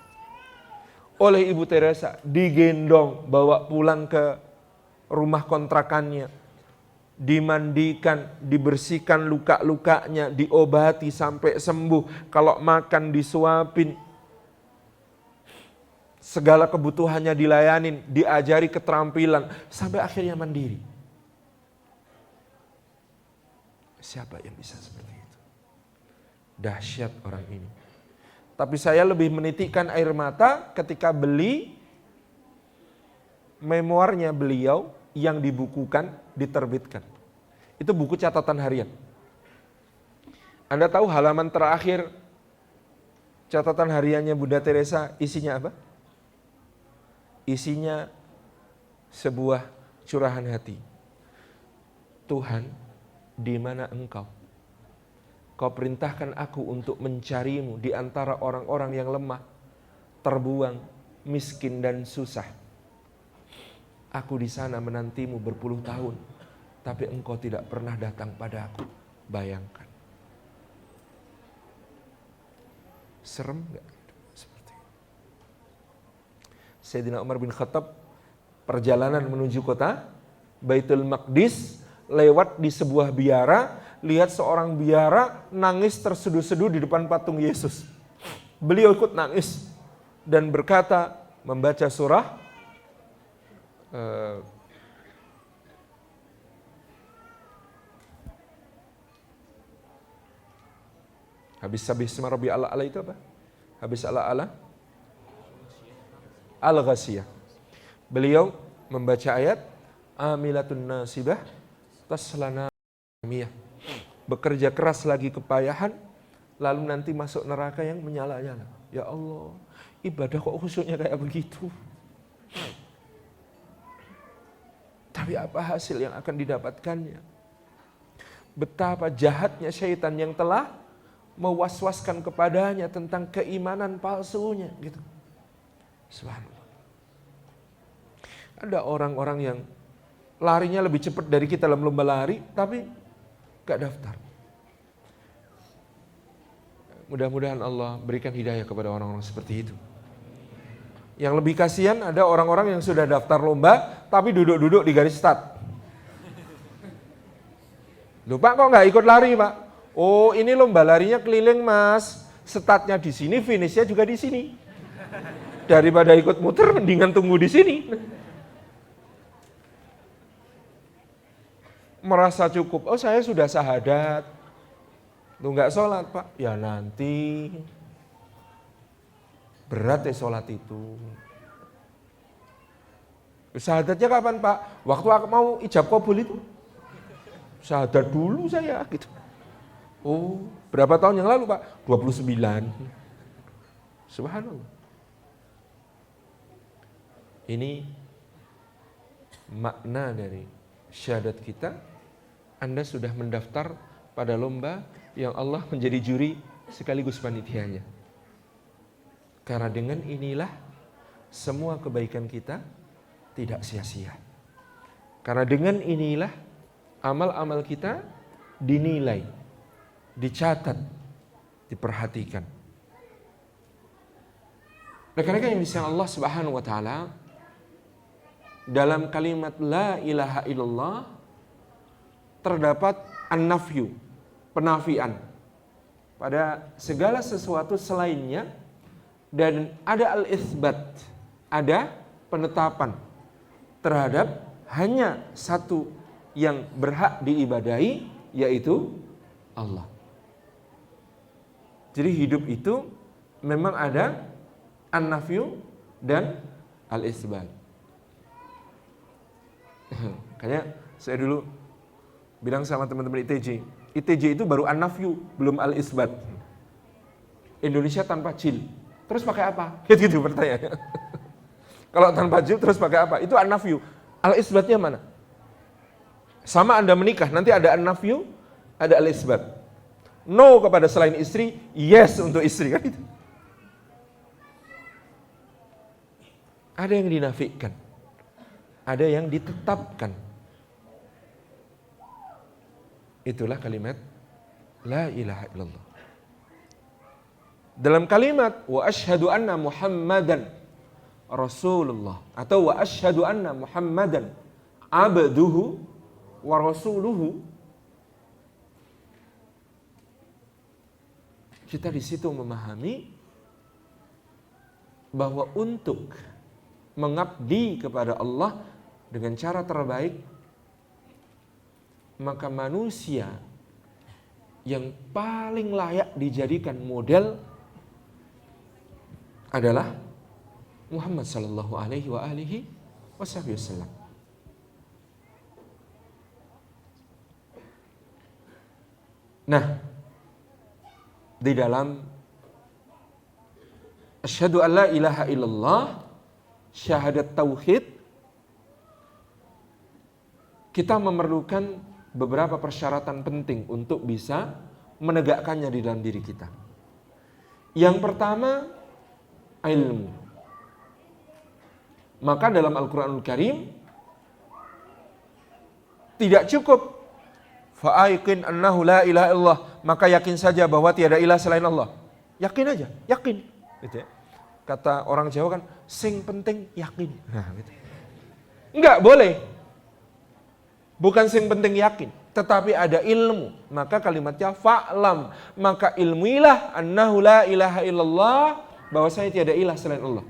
Oleh Ibu Teresa, digendong, bawa pulang ke rumah kontrakannya, dimandikan, dibersihkan luka-lukanya, diobati sampai sembuh. Kalau makan disuapin, segala kebutuhannya dilayanin, diajari keterampilan, sampai akhirnya mandiri. Siapa yang bisa seperti itu? Dahsyat orang ini. Tapi saya lebih menitikkan air mata ketika beli memoarnya beliau yang dibukukan, diterbitkan. Itu buku catatan harian. Anda tahu halaman terakhir catatan hariannya Bunda Teresa isinya apa? Isinya sebuah curahan hati. Tuhan, di mana Engkau? Kau perintahkan aku untuk mencarimu di antara orang-orang yang lemah, terbuang, miskin dan susah. Aku di sana menantimu berpuluh tahun, tapi Engkau tidak pernah datang padaku. Bayangkan. Serem gak? Seperti itu. Sayyidina Umar bin Khattab perjalanan menuju kota Baitul Maqdis, lewat di sebuah biara, lihat seorang biara nangis terseduh-seduh di depan patung Yesus. Beliau ikut nangis dan berkata, membaca surah habis sama Rabbi ala itu apa? Habis ala Al-Ghasiyah. Beliau membaca ayat Amilatun nasibah taslana miyah. Bekerja keras lagi kepayahan, lalu nanti masuk neraka yang menyala-nyala. Ya Allah, ibadah kok khusyuknya kayak begitu. Tapi apa hasil yang akan didapatkannya? Betapa jahatnya syaitan yang telah mewaswaskan kepadanya tentang keimanan palsunya, gitu. Subhanallah. Ada orang-orang yang larinya lebih cepat dari kita dalam lomba lari, tapi gak daftar. Mudah-mudahan Allah berikan hidayah kepada orang-orang seperti itu. Yang lebih kasihan ada orang-orang yang sudah daftar lomba, tapi duduk-duduk di garis start. Loh Pak, kok gak ikut lari Pak? Oh ini lomba larinya keliling Mas, startnya di sini, finishnya juga di sini. Daripada ikut muter, mendingan tunggu di sini. Merasa cukup, oh saya sudah syahadat, lu nggak sholat Pak, ya nanti berat ya sholat itu. Syahadatnya kapan Pak? Waktu aku mau ijab qabul itu, syahadat dulu saya gitu. Oh berapa tahun yang lalu Pak? 29. Subhanallah. Ini makna dari syahadat kita. Anda sudah mendaftar pada lomba yang Allah menjadi juri sekaligus panitianya. Karena dengan inilah semua kebaikan kita tidak sia-sia. Karena dengan inilah amal-amal kita dinilai, dicatat, diperhatikan. Rekan-rekan yang disayang Allah Subhanahu wa taala, dalam kalimat la ilaha illallah terdapat an-nafyu, penafian pada segala sesuatu selainnya, dan ada al-itsbat, ada penetapan terhadap hanya satu yang berhak diibadahi, yaitu Allah. Jadi hidup itu memang ada an-nafyu dan al-itsbat. Kayaknya saya dulu bilang sama teman-teman ITJ itu baru an-nafyu, belum al-itsbat. Indonesia tanpa jil, terus pakai apa? Gitu pertanyaannya. Kalau tanpa jil terus pakai apa? Itu an-nafyu. Al-itsbatnya mana? Sama Anda menikah, nanti ada an-nafyu, ada al-itsbat. No kepada selain istri, yes untuk istri, kan itu. Ada yang dinafikan, ada yang ditetapkan. Itulah kalimat la ilaha illallah. Dalam kalimat wa asyhadu anna Muhammadan Rasulullah atau wa asyhadu anna Muhammadan abduhu wa rasuluhu, kita di situ memahami bahwa untuk mengabdi kepada Allah dengan cara terbaik, maka manusia yang paling layak dijadikan model adalah Muhammad sallallahu alaihi wa alihi wasallam. Nah, di dalam asyhadu an la ilaha illallah, syahadat tauhid, kita memerlukan beberapa persyaratan penting untuk bisa menegakkannya di dalam diri kita. Yang pertama, ilmu. Maka dalam Al-Quranul Karim tidak cukup fa'aiqin annahu la ilaha illallah, maka yakin saja bahwa tiada ilah selain Allah. Yakin aja, yakin. Gitu ya. Kata orang Jawa kan, sing penting yakin. Nah, gitu. Enggak boleh. Bukan sing penting yakin, tetapi ada ilmu. Maka kalimatnya fa'lam, maka ilmuilah annahu la ilaha illallah, bahwasanya tiada ilah selain Allah.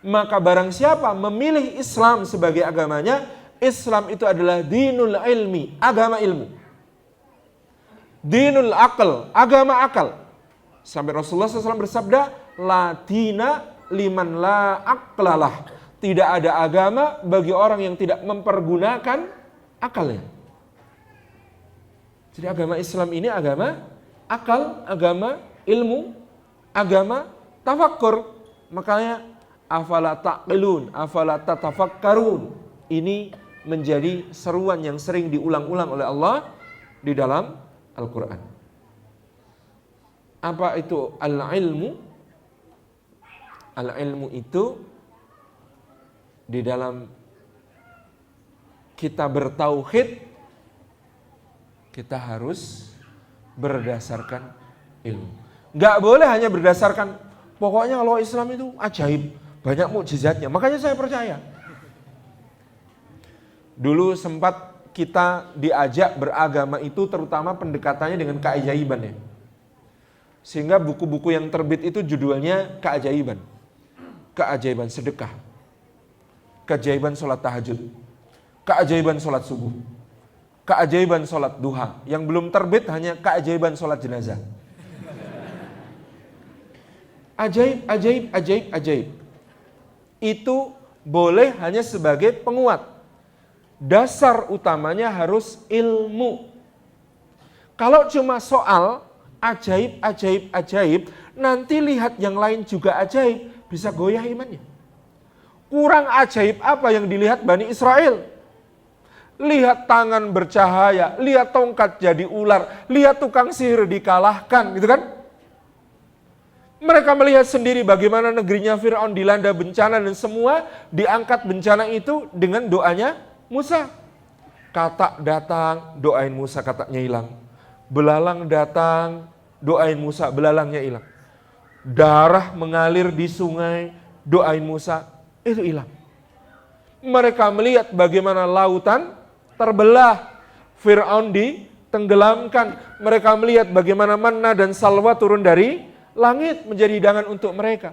Maka barang siapa memilih Islam sebagai agamanya, Islam itu adalah dinul ilmi, agama ilmu. Dinul akal, agama akal. Sampai Rasulullah SAW bersabda, la dina liman la aqlalah. Tidak ada agama bagi orang yang tidak mempergunakan akalnya. Jadi agama Islam ini agama akal, agama ilmu, agama tafakkur. Makanya afala taqilun, afala tatafakkarun. Ini menjadi seruan yang sering diulang-ulang oleh Allah di dalam Al-Quran. Apa itu al-ilmu? Al-ilmu itu di dalam kita bertauhid, kita harus berdasarkan ilmu. Gak boleh hanya berdasarkan, pokoknya kalau Islam itu ajaib, banyak mukjizatnya, makanya saya percaya. Dulu sempat kita diajak beragama itu terutama pendekatannya dengan keajaiban ya. Sehingga buku-buku yang terbit itu judulnya keajaiban. Keajaiban sedekah, keajaiban sholat tahajud, keajaiban sholat subuh, keajaiban sholat duha. Yang belum terbit hanya keajaiban sholat jenazah. Ajaib, ajaib, ajaib, ajaib. Itu boleh hanya sebagai penguat. Dasar utamanya harus ilmu. Kalau cuma soal ajaib, ajaib, ajaib, nanti lihat yang lain juga ajaib, bisa goyah imannya. Kurang ajaib apa yang dilihat Bani Israel? Lihat tangan bercahaya, lihat tongkat jadi ular, lihat tukang sihir dikalahkan, gitu kan? Mereka melihat sendiri bagaimana negerinya Fir'aun dilanda bencana dan semua diangkat bencana itu dengan doanya Musa. Katak datang, doain Musa, kataknya hilang. Belalang datang, doain Musa, belalangnya hilang. Darah mengalir di sungai, doain Musa, itu hilang. Mereka melihat bagaimana lautan terbelah, Fir'aun ditenggelamkan. Mereka melihat bagaimana manna dan salwa turun dari langit menjadi hidangan untuk mereka.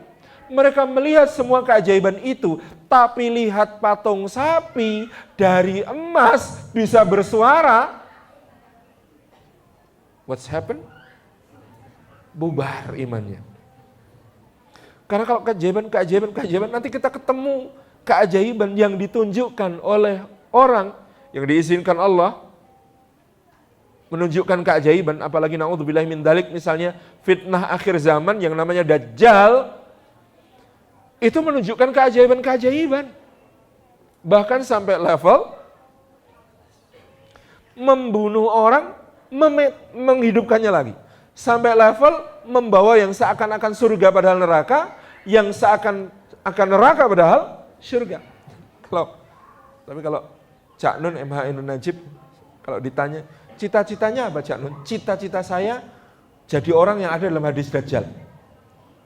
Mereka melihat semua keajaiban itu, tapi lihat patung sapi dari emas bisa bersuara. What's happened? Bubar imannya. Karena kalau keajaiban nanti kita ketemu keajaiban yang ditunjukkan oleh orang yang diizinkan Allah menunjukkan keajaiban, apalagi na'udzubillahi min dzalik, misalnya fitnah akhir zaman yang namanya Dajjal, itu menunjukkan keajaiban-keajaiban. Bahkan sampai level membunuh orang, menghidupkannya lagi. Sampai level membawa yang seakan-akan surga padahal neraka, yang seakan-akan neraka padahal surga. Tapi kalau Cak Nun MH Ainun Najib, kalau ditanya, Cita-citanya apa Cak Nun? Cita-cita saya jadi orang yang ada dalam hadis Dajjal.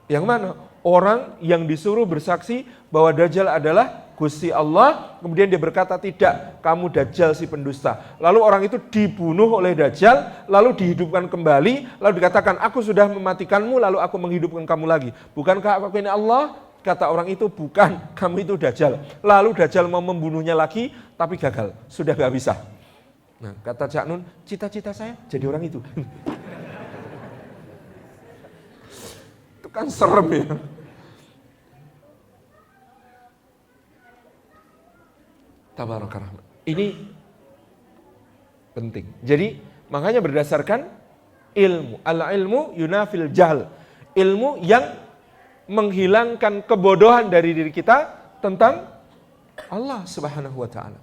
Yang mana? Orang yang disuruh bersaksi bahwa Dajjal adalah Gusti Allah, kemudian dia berkata, tidak, kamu Dajjal si pendusta. Lalu orang itu dibunuh oleh Dajjal, lalu dihidupkan kembali, lalu dikatakan, aku sudah mematikanmu, lalu aku menghidupkan kamu lagi. Bukankah aku ini Allah? Kata orang itu, bukan, kamu itu Dajjal. Lalu Dajjal mau membunuhnya lagi, tapi gagal, sudah gak bisa. Nah, kata Cak Nun, cita-cita saya jadi orang itu. Itu kan serem ya. Tabaraka rahman. Ini penting. Jadi makanya berdasarkan ilmu. Al-ilmu yunafil jahl. Ilmu yang menghilangkan kebodohan dari diri kita tentang Allah Subhanahu wa taala.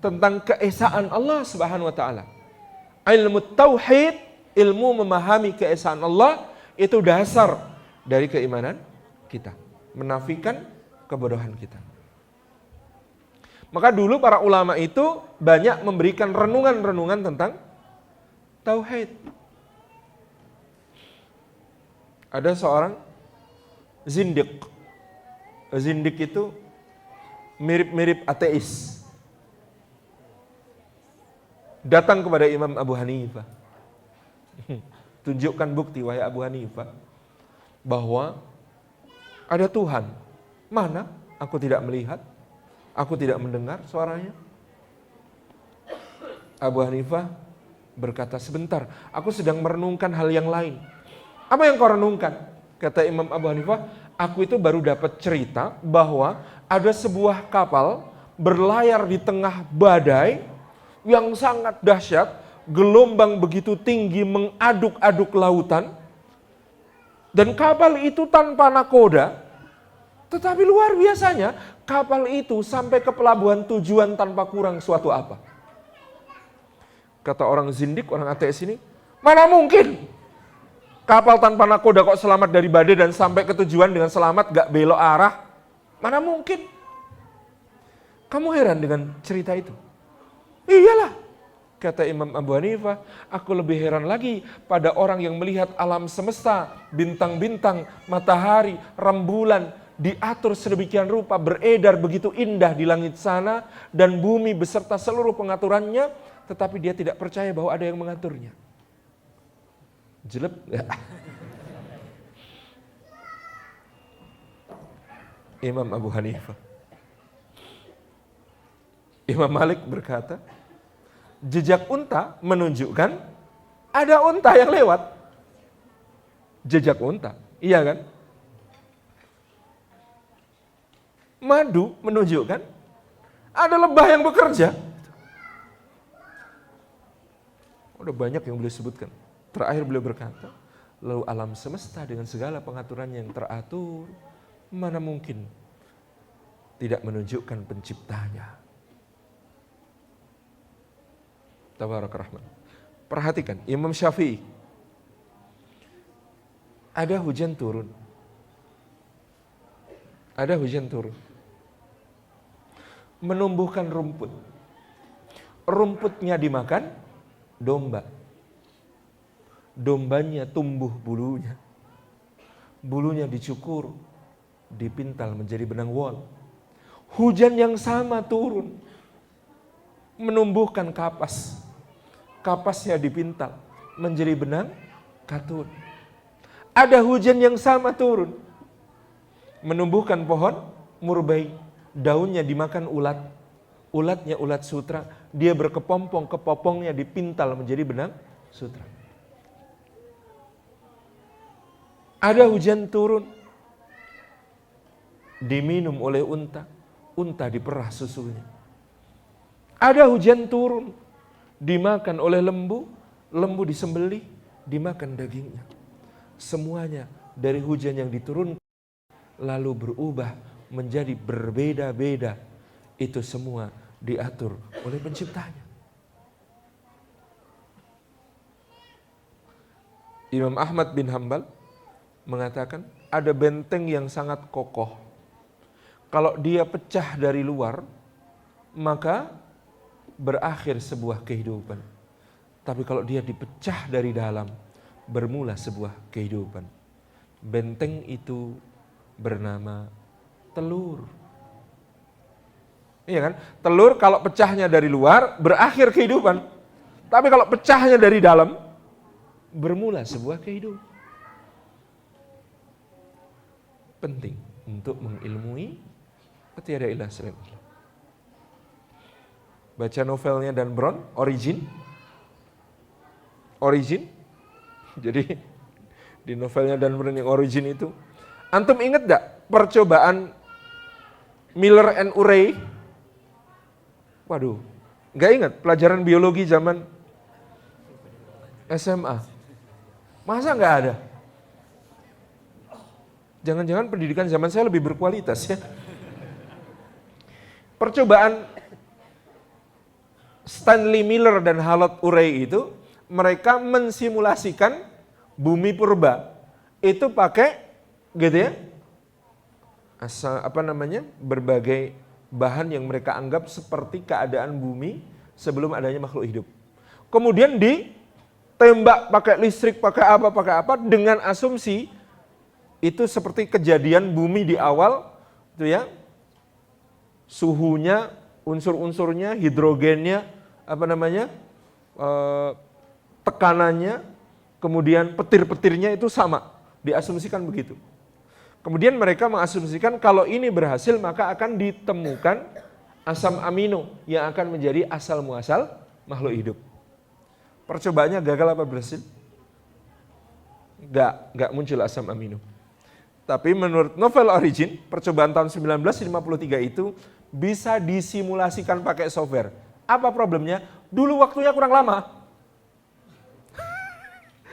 Tentang keesaan Allah Subhanahu wa taala. Ilmu tauhid, ilmu memahami keesaan Allah itu dasar dari keimanan kita. Menafikan kebodohan kita. Maka dulu para ulama itu banyak memberikan renungan-renungan tentang tauhid. Ada seorang zindiq. Zindiq itu mirip-mirip ateis. Datang kepada Imam Abu Hanifah. Tunjukkan bukti wahai Abu Hanifah bahwa ada Tuhan. Mana? Aku tidak melihat. Aku tidak mendengar suaranya. Abu Hanifah berkata, sebentar, aku sedang merenungkan hal yang lain. Apa yang kau renungkan? Kata Imam Abu Hanifah, aku itu baru dapat cerita bahwa ada sebuah kapal berlayar di tengah badai yang sangat dahsyat, gelombang begitu tinggi mengaduk-aduk lautan, dan kapal itu tanpa nakoda. Tetapi luar biasanya, kapal itu sampai ke pelabuhan tujuan tanpa kurang suatu apa. Kata orang zindik, orang ateis ini, mana mungkin kapal tanpa nakoda kok selamat dari badai dan sampai ke tujuan dengan selamat, gak belok arah. Mana mungkin? Kamu heran dengan cerita itu? Iyalah, kata Imam Abu Hanifah, aku lebih heran lagi pada orang yang melihat alam semesta, bintang-bintang, matahari, rembulan, diatur sedemikian rupa, beredar begitu indah di langit sana, dan bumi beserta seluruh pengaturannya, tetapi dia tidak percaya bahwa ada yang mengaturnya. Jelek. Imam Abu Hanifah. Imam Malik berkata, jejak unta menunjukkan ada unta yang lewat. Jejak unta, iya kan? Madu menunjukkan ada lebah yang bekerja. Udah banyak yang beliau sebutkan. Terakhir beliau berkata, lalu alam semesta dengan segala pengaturannya yang teratur, mana mungkin tidak menunjukkan penciptanya. Tabaraka rahman. Perhatikan, Imam Syafi'i. Ada hujan turun. Ada hujan turun. Menumbuhkan rumput. Rumputnya dimakan domba. Dombanya tumbuh bulunya. Bulunya dicukur, dipintal menjadi benang wol. Hujan yang sama turun. Menumbuhkan kapas. Kapasnya dipintal menjadi benang katun. Ada hujan yang sama turun. Menumbuhkan pohon murbai. Daunnya dimakan ulat. Ulatnya ulat sutra. Dia berkepompong, kepopongnya dipintal menjadi benang sutra. Ada hujan turun. Diminum oleh unta. Unta diperah susunya. Ada hujan turun. Dimakan oleh lembu. Lembu disembelih. Dimakan dagingnya. Semuanya dari hujan yang diturunkan lalu berubah menjadi berbeda-beda. Itu semua diatur oleh penciptanya. Imam Ahmad bin Hanbal mengatakan ada benteng yang sangat kokoh. Kalau dia pecah dari luar, maka berakhir sebuah kehidupan. Tapi kalau dia dipecah dari dalam, bermula sebuah kehidupan. Benteng itu bernama telur. Iya kan? Telur kalau pecahnya dari luar, berakhir kehidupan. Tapi kalau pecahnya dari dalam, bermula sebuah kehidupan. Penting untuk mengilmui ketiada ilah selain Allah. Baca novelnya Dan Brown, Origin. Jadi di novelnya Dan Brown yang Origin itu, antum ingat gak percobaan Miller and Urey? Waduh, gak ingat pelajaran biologi zaman SMA. Masa gak ada? Jangan-jangan pendidikan zaman saya lebih berkualitas ya. Percobaan Stanley Miller dan Harold Urey itu, mereka mensimulasikan bumi purba. Itu pakai gitu ya, berbagai bahan yang mereka anggap seperti keadaan bumi sebelum adanya makhluk hidup. Kemudian ditembak pakai listrik, pakai apa, dengan asumsi itu seperti kejadian bumi di awal, itu ya, suhunya, unsur-unsurnya, hidrogennya, tekanannya, kemudian petir-petirnya itu sama, diasumsikan begitu. Kemudian mereka mengasumsikan kalau ini berhasil maka akan ditemukan asam amino yang akan menjadi asal muasal makhluk hidup. Percobaannya gagal apa berhasil? Enggak muncul asam amino. Tapi menurut novel Origin, percobaan tahun 1953 itu bisa disimulasikan pakai software. Apa problemnya? Dulu waktunya kurang lama.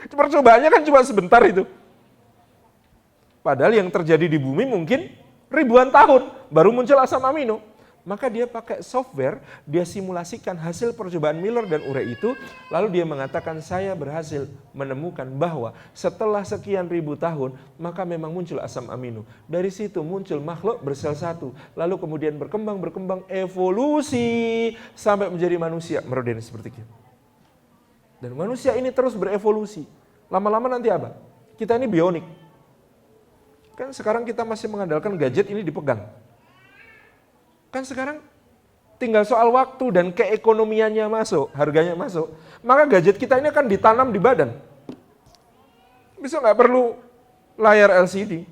Percobaannya kan cuma sebentar itu. Padahal yang terjadi di bumi mungkin ribuan tahun baru muncul asam amino. Maka dia pakai software, dia simulasikan hasil percobaan Miller dan Urey itu, lalu dia mengatakan saya berhasil menemukan bahwa setelah sekian ribu tahun, maka memang muncul asam amino. Dari situ muncul makhluk bersel satu, lalu kemudian berkembang, evolusi, sampai menjadi manusia, modern seperti itu. Dan manusia ini terus berevolusi. Lama-lama nanti apa? Kita ini bionik. Kan sekarang kita masih mengandalkan gadget ini dipegang. Kan sekarang tinggal soal waktu dan keekonomiannya masuk, harganya masuk. Maka gadget kita ini akan ditanam di badan. Bisa nggak perlu layar LCD.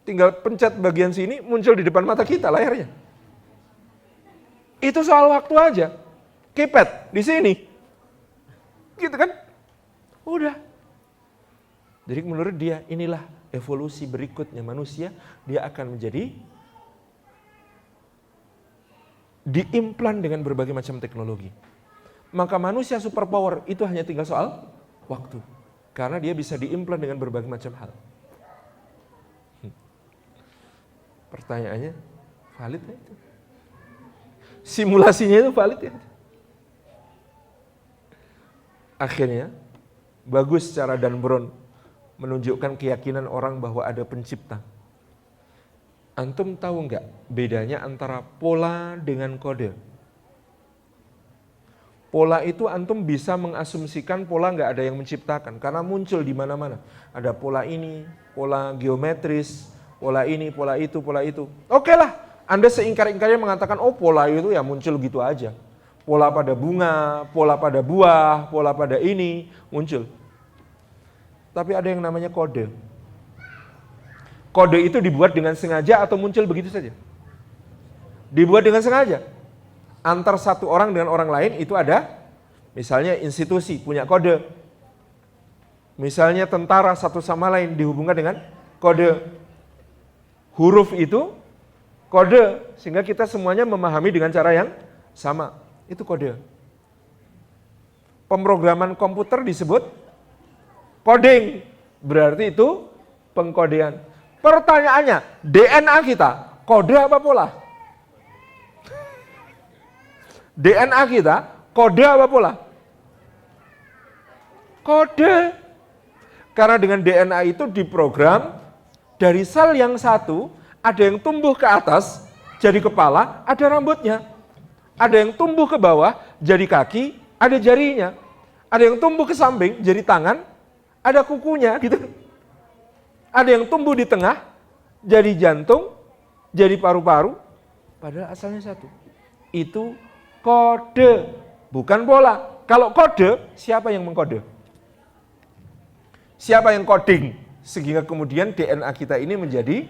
Tinggal pencet bagian sini, muncul di depan mata kita layarnya. Itu soal waktu aja. Keypad di sini. Gitu kan? Udah. Jadi menurut dia inilah evolusi berikutnya manusia, dia akan menjadi diimplan dengan berbagai macam teknologi. Maka manusia superpower itu hanya tinggal soal waktu. Karena dia bisa diimplan dengan berbagai macam hal. Pertanyaannya, valid ya itu? Simulasinya itu valid ya? Akhirnya, bagus cara Dan Brown menunjukkan keyakinan orang bahwa ada pencipta. Antum tahu nggak bedanya antara pola dengan kode? Pola itu antum bisa mengasumsikan pola nggak ada yang menciptakan karena muncul di mana-mana. Ada pola ini, pola geometris, pola ini, pola itu, pola itu. Oke lah, Anda seingkar-ingkarnya mengatakan oh pola itu ya muncul gitu aja. Pola pada bunga, pola pada buah, pola pada ini muncul. Tapi ada yang namanya kode. Kode itu dibuat dengan sengaja atau muncul begitu saja? Dibuat dengan sengaja. Antar satu orang dengan orang lain itu ada, misalnya institusi punya kode. Misalnya tentara satu sama lain dihubungkan dengan kode. Huruf itu kode, sehingga kita semuanya memahami dengan cara yang sama. Itu kode. Pemrograman komputer disebut coding. Berarti itu pengkodean. Pertanyaannya, DNA kita, kode apa pola? DNA kita, kode apa pola? Kode. Karena dengan DNA itu diprogram, dari sel yang satu, ada yang tumbuh ke atas, jadi kepala, ada rambutnya. Ada yang tumbuh ke bawah, jadi kaki, ada jarinya, ada yang tumbuh ke samping, jari tangan, ada kukunya gitu. Ada yang tumbuh di tengah, jadi jantung, jadi paru-paru, padahal asalnya satu. Itu kode, bukan pola. Kalau kode, siapa yang mengkode? Siapa yang coding? Sehingga kemudian DNA kita ini menjadi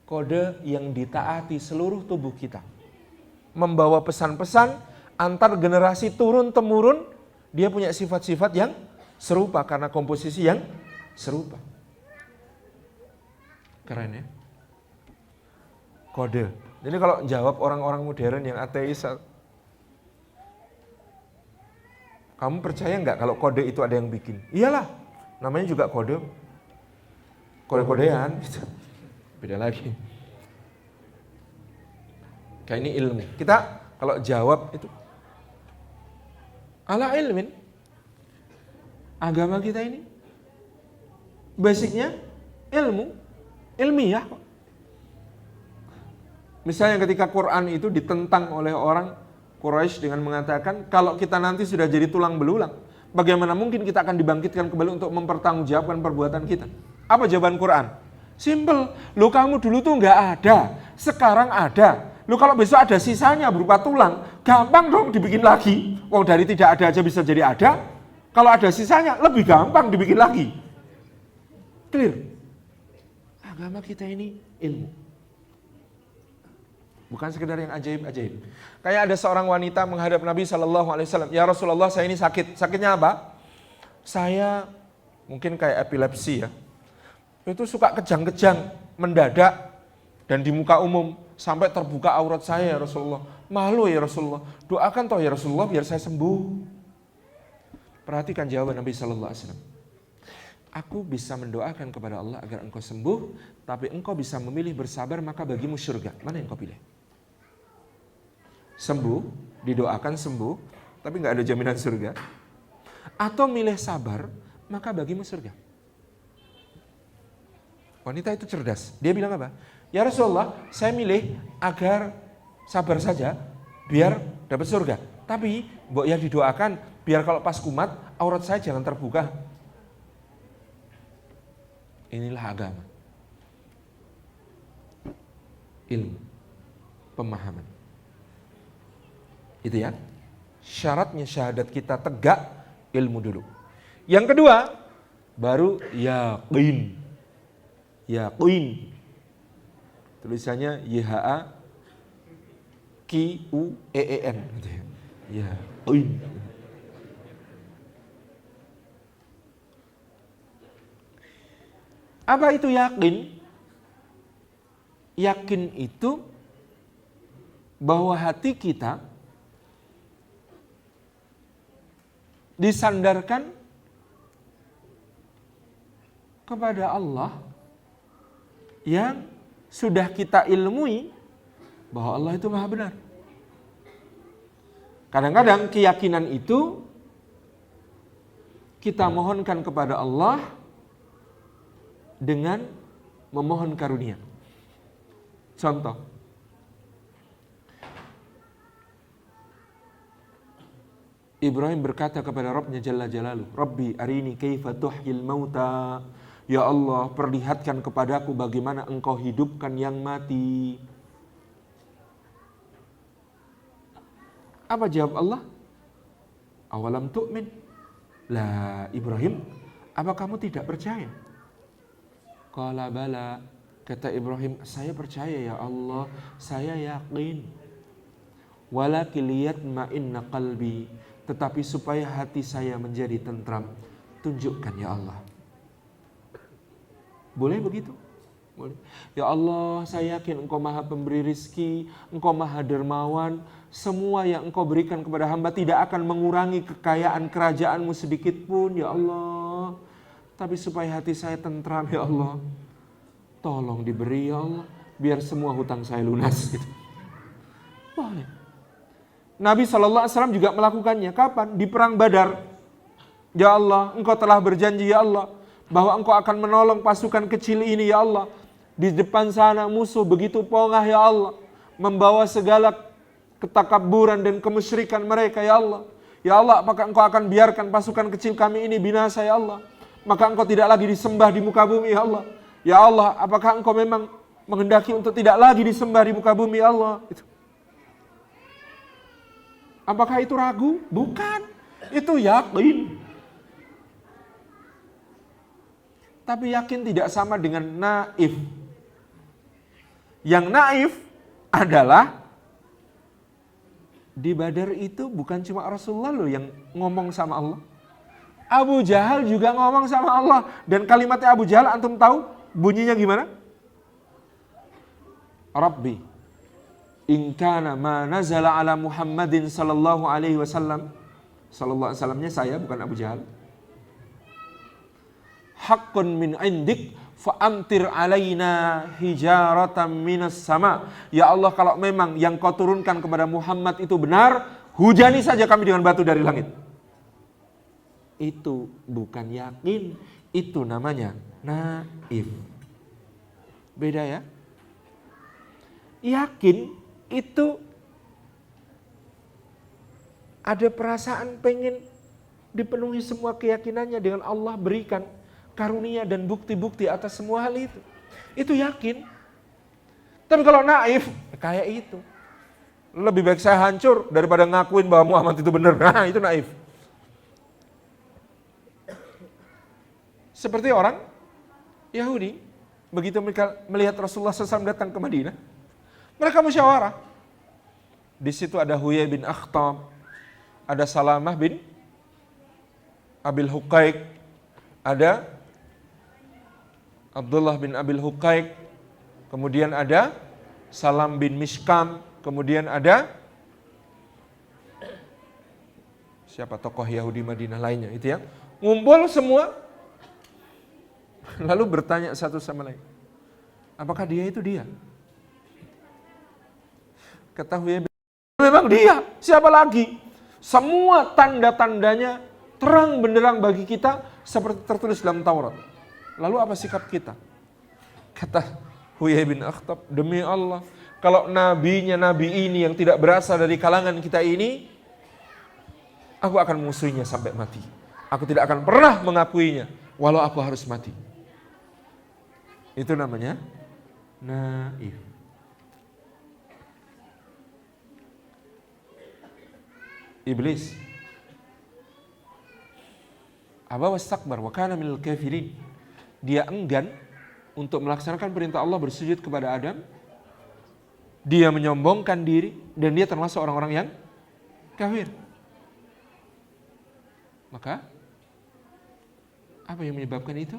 kode yang ditaati seluruh tubuh kita. Membawa pesan-pesan antar generasi turun-temurun, dia punya sifat-sifat yang serupa karena komposisi yang serupa. Keren ya? Kode. Jadi kalau jawab orang-orang modern yang ateis, kamu percaya nggak kalau kode itu ada yang bikin? Iyalah, namanya juga kode. Kode-kodean, gitu. Beda lagi. Kayak ini ilmu. Kita kalau jawab itu ala ilmin. Agama kita ini basicnya ilmu, ilmiah. Misalnya ketika Quran itu ditentang oleh orang Quraisy dengan mengatakan kalau kita nanti sudah jadi tulang belulang, bagaimana mungkin kita akan dibangkitkan kembali untuk mempertanggungjawabkan perbuatan kita? Apa jawaban Quran? Simple, lu kamu dulu tuh nggak ada, sekarang ada. Lu kalau besok ada sisanya berupa tulang, gampang dong dibikin lagi. Wong dari tidak ada aja bisa jadi ada. Kalau ada sisanya lebih gampang dibikin lagi. Clear? Agama kita ini ilmu. Bukan sekedar yang ajaib-ajaib. Kayak ada seorang wanita menghadap Nabi SAW. Ya Rasulullah, saya ini sakit. Sakitnya apa? Saya mungkin kayak epilepsi ya. Itu suka kejang-kejang, mendadak, dan di muka umum. Sampai terbuka aurat saya ya Rasulullah. Malu ya Rasulullah. Doakan toh ya Rasulullah biar saya sembuh. Perhatikan jawaban Nabi SAW. Aku bisa mendoakan kepada Allah agar engkau sembuh, tapi engkau bisa memilih bersabar, maka bagimu surga. Mana yang kau pilih? Sembuh, didoakan sembuh, tapi nggak ada jaminan surga. Atau milih sabar, maka bagimu surga. Wanita itu cerdas. Dia bilang apa? Ya Rasulullah, saya milih agar sabar saja, biar dapat surga. Tapi, mbok ya didoakan, biar kalau pas kumat, aurat saya jangan terbuka. Inilah agama. Ilmu. Pemahaman. Itu ya. Syaratnya syahadat kita tegak, ilmu dulu. Yang kedua, baru yaqin. Yaqin. Tulisannya YHAQUEEN. Yaqin. Apa itu yakin? Yakin itu bahwa hati kita disandarkan kepada Allah yang sudah kita ilmui bahwa Allah itu maha benar. Kadang-kadang keyakinan itu kita mohonkan kepada Allah dengan memohon karunia. Contoh, Ibrahim berkata kepada Rabbnya Jalla Jalaluh, Rabbi arini kaifa tuhyil mauta. Ya Allah, perlihatkan kepadaku bagaimana engkau hidupkan yang mati. Apa jawab Allah? Awalam tu'min? Lah Ibrahim, apa kamu tidak percaya? Qala bala, kata Ibrahim, saya percaya ya Allah, saya yakin. Walakin liyatma'inna qalbi, tetapi supaya hati saya menjadi tentram, tunjukkan ya Allah. Boleh begitu? Boleh. Ya Allah, saya yakin engkau maha pemberi rizki, engkau maha dermawan, semua yang engkau berikan kepada hamba tidak akan mengurangi kekayaan kerajaanmu sedikit pun ya Allah. Tapi supaya hati saya tentram ya Allah, tolong diberi ya Allah, biar semua hutang saya lunas. Gitu. Boleh. Nabi SAW juga melakukannya. Kapan? Di perang Badar. Ya Allah, engkau telah berjanji ya Allah, bahwa engkau akan menolong pasukan kecil ini ya Allah. Di depan sana musuh begitu pongah ya Allah, membawa segala ketakaburan dan kemusyrikan mereka ya Allah. Ya Allah, apakah Engkau akan biarkan pasukan kecil kami ini binasa ya Allah? Maka Engkau tidak lagi disembah di muka bumi ya Allah. Ya Allah, apakah Engkau memang menghendaki untuk tidak lagi disembah di muka bumi ya Allah? Apakah itu ragu? Bukan. Itu yakin. Tapi yakin tidak sama dengan naif. Yang naif adalah di Badar itu bukan cuma Rasulullah loh yang ngomong sama Allah. Abu Jahal juga ngomong sama Allah. Dan kalimatnya Abu Jahal antum tahu bunyinya gimana? Rabbi, in kana ma nazala ala Muhammadin sallallahu alaihi wasallam. Sallallahu alaihi wasallamnya saya, bukan Abu Jahal. Haqqun min indik fa'amtir alaina hijaratan minas sama. Ya Allah, kalau memang yang kau turunkan kepada Muhammad itu benar, hujani saja kami dengan batu dari langit. Itu bukan yakin, itu namanya naif. Beda ya. Yakin itu ada perasaan pengen dipenuhi semua keyakinannya dengan Allah berikan karunia dan bukti-bukti atas semua hal itu. Itu yakin. Tapi kalau naif, kayak itu. Lebih baik saya hancur daripada ngakuin bahwa Muhammad itu benar. Nah, itu naif. Seperti orang Yahudi, begitu mereka melihat Rasulullah SAW datang ke Madinah, mereka musyawarah. Di situ ada Huyai bin Akhtab, ada Salamah bin Abil Huqaiq, ada Abdullah bin Abil Huqaiq, kemudian ada Salam bin Mishkam, kemudian ada siapa tokoh Yahudi Madinah lainnya itu ya. Ngumpul semua lalu bertanya satu sama lain, apakah dia itu dia? Ketahui memang dia, siapa lagi? Semua tanda-tandanya terang benderang bagi kita seperti tertulis dalam Taurat. Lalu apa sikap kita? Kata Huyai bin Akhtab, demi Allah, kalau nabinya nabi ini yang tidak berasal dari kalangan kita ini, aku akan musuhinya sampai mati. Aku tidak akan pernah mengakuinya, walau aku harus mati. Itu namanya naif. Iblis aba wastakbar wa kana minal kafirin. Dia enggan untuk melaksanakan perintah Allah bersujud kepada Adam. Dia menyombongkan diri dan dia termasuk orang-orang yang kafir. Maka apa yang menyebabkan itu?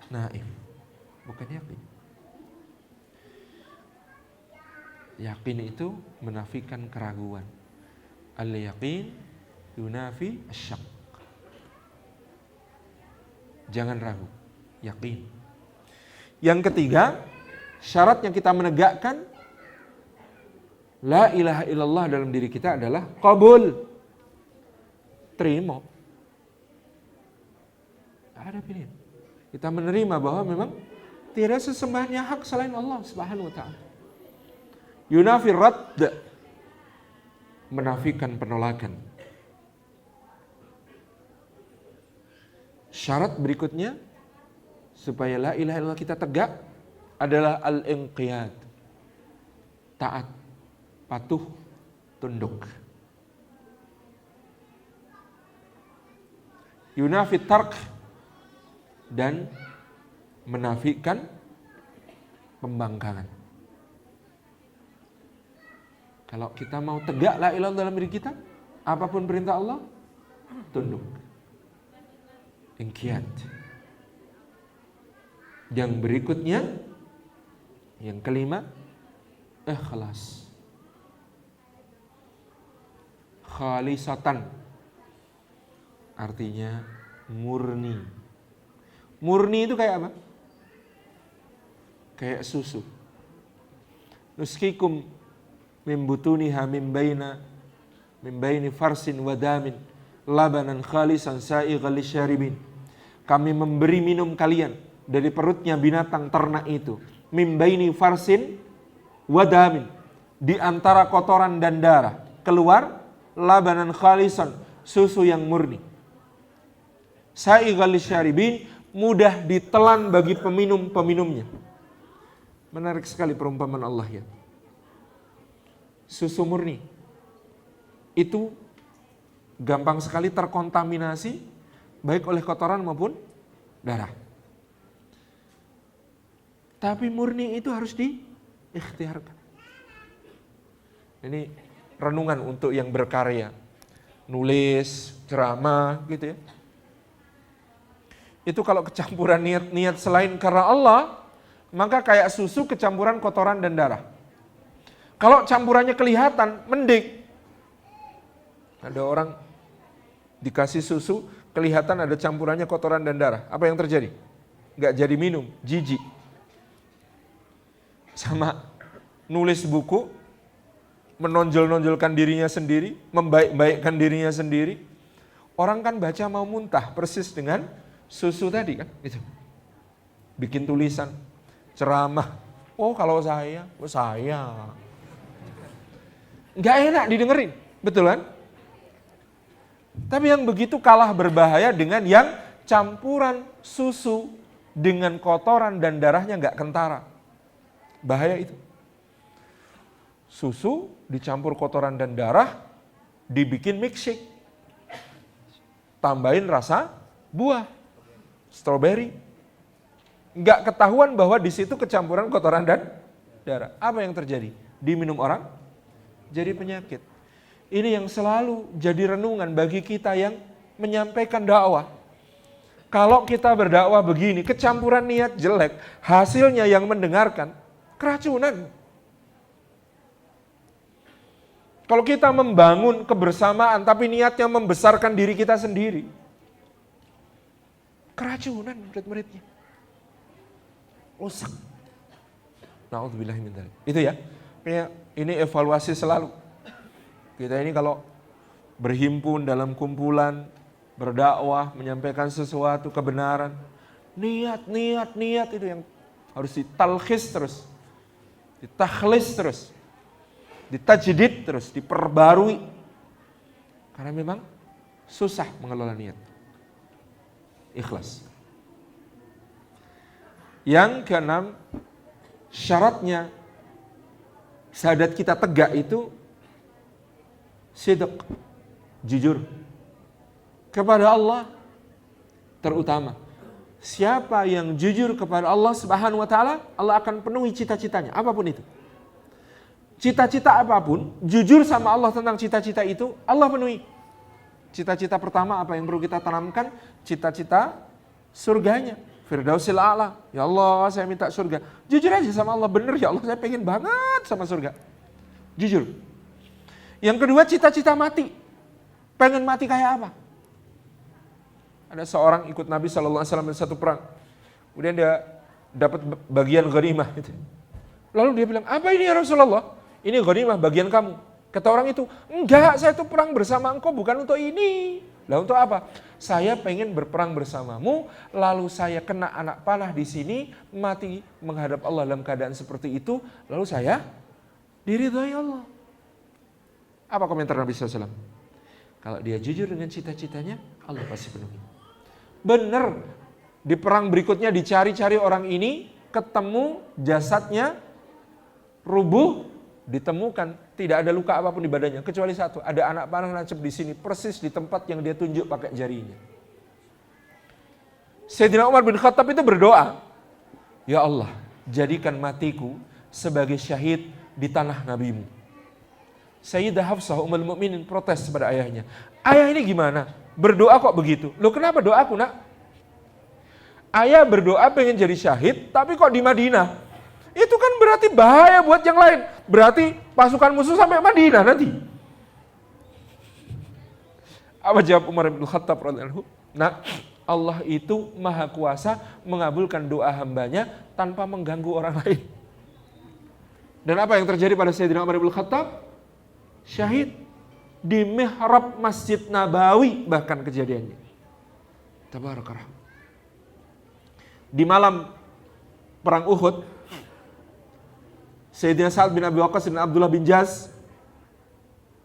Naif, bukan yakin. Yakin itu menafikan keraguan. Al-yaqin yunafi asyak. Jangan ragu, yakin. Yang ketiga, syaratnya kita menegakkan la ilaha illallah dalam diri kita adalah qabul. Terima. Ada pilihan. Kita menerima bahwa memang tidak sesembahan yang hak selain Allah Subhanahu wa taala. Yunafi radd, menafikan penolakan. Syarat berikutnya supaya la ilaha illallah kita tegak adalah al-inqiyad. Taat, patuh, tunduk. Yunafi tark, dan menafikan pembangkangan. Kalau kita mau tegak la ilaha illallah dalam diri kita, apapun perintah Allah, tunduk. Inqiyad. Yang berikutnya, yang kelima, ikhlas. Khalisatan, artinya murni. Murni itu kayak apa? Kayak susu. Nuskikum mimbutuniha mimbaini farsin wadamin labanan khalisan sa'ighal lisyaribin. Kami memberi minum kalian dari perutnya binatang ternak itu, mimbaini farsin wadamin, di antara kotoran dan darah keluar labanan khalisan, susu yang murni. Sa'ighal lisyaribin, mudah ditelan bagi peminum-peminumnya. Menarik sekali perumpamaan Allah ya. Susu murni itu gampang sekali terkontaminasi baik oleh kotoran maupun darah. Tapi murni itu harus diikhtiarkan. Ini renungan untuk yang berkarya, nulis, ceramah gitu ya. Itu kalau kecampuran niat-niat selain karena Allah, maka kayak susu kecampuran kotoran dan darah. Kalau campurannya kelihatan, mending. Ada orang dikasih susu, kelihatan ada campurannya kotoran dan darah. Apa yang terjadi? Nggak jadi minum, jijik. Sama nulis buku, menonjol-nonjolkan dirinya sendiri, membaik-baikkan dirinya sendiri. Orang kan baca mau muntah, persis dengan susu tadi kan, gitu. Bikin tulisan, ceramah. Oh kalau saya, nggak enak didengerin, betul kan? Tapi yang begitu kalah berbahaya dengan yang campuran susu dengan kotoran dan darahnya nggak kentara. Bahaya itu. Susu dicampur kotoran dan darah, dibikin milkshake. Tambahin rasa buah, stroberi. Nggak ketahuan bahwa di situ kecampuran kotoran dan darah. Apa yang terjadi? Diminum orang, jadi penyakit. Ini yang selalu jadi renungan bagi kita yang menyampaikan dakwah. Kalau kita berdakwah begini, kecampuran niat jelek, hasilnya yang mendengarkan keracunan. Kalau kita membangun kebersamaan tapi niatnya membesarkan diri kita sendiri, keracunan murid-muridnya. Rusak. Na'udzubillahi min dzalik. Itu ya. Ini evaluasi selalu. Kita ini kalau berhimpun dalam kumpulan, berdakwah, menyampaikan sesuatu kebenaran, niat itu yang harus ditalkhis terus, ditakhlis terus, ditajdid terus, diperbarui. Karena memang susah mengelola niat. Ikhlas. Yang keenam, syaratnya syahadat kita tegak itu sidq, jujur kepada Allah terutama. Siapa yang jujur kepada Allah Subhanahu wa taala, Allah akan penuhi cita-citanya, apapun itu. Cita-cita apapun, jujur sama Allah tentang cita-cita itu, Allah penuhi. Cita-cita pertama apa yang perlu kita tanamkan? Cita-cita surganya, Firdausil A'la. Ya Allah, saya minta surga. Jujur aja sama Allah, bener ya Allah, saya pengen banget sama surga. Jujur. Yang kedua, cita-cita mati. Pengen mati kayak apa? Ada seorang ikut Nabi SAW di satu perang. Kemudian dia dapat bagian ghanimah. Lalu dia bilang, apa ini ya Rasulullah? Ini ghanimah bagian kamu. Kata orang itu, enggak, saya itu perang bersama engkau bukan untuk ini. Lah untuk apa? Saya pengen berperang bersamamu, lalu saya kena anak panah di sini, mati menghadap Allah dalam keadaan seperti itu, lalu saya diridhai Allah. Apa komentar Nabi SAW? Kalau dia jujur dengan cita-citanya, Allah pasti penuhi. Benar, di perang berikutnya dicari-cari orang ini, ketemu jasadnya, rubuh, ditemukan tidak ada luka apapun di badannya kecuali satu, ada anak panah nancep di sini persis di tempat yang dia tunjuk pakai jarinya. Sayyidina Umar bin Khattab itu berdoa, ya Allah, jadikan matiku sebagai syahid di tanah nabimu. Sayyidah Hafsah Ummul Mukminin protes kepada ayahnya, ayah ini gimana? Berdoa kok begitu? Loh kenapa doaku nak? Ayah berdoa pengen jadi syahid tapi kok di Madinah? Itu kan berarti bahaya buat yang lain. Berarti pasukan musuh sampai Madinah nanti. Apa jawab Umar bin Khattab radhiyallahu anhu? Nah, Allah itu maha kuasa mengabulkan doa hambanya tanpa mengganggu orang lain. Dan apa yang terjadi pada Sayyidina Umar bin Khattab? Syahid di mihrab Masjid Nabawi bahkan kejadiannya. Tabarakallah. Di malam perang Uhud, Sayyidina Sa'ad bin Abi Waqqas dan Abdullah bin Jaz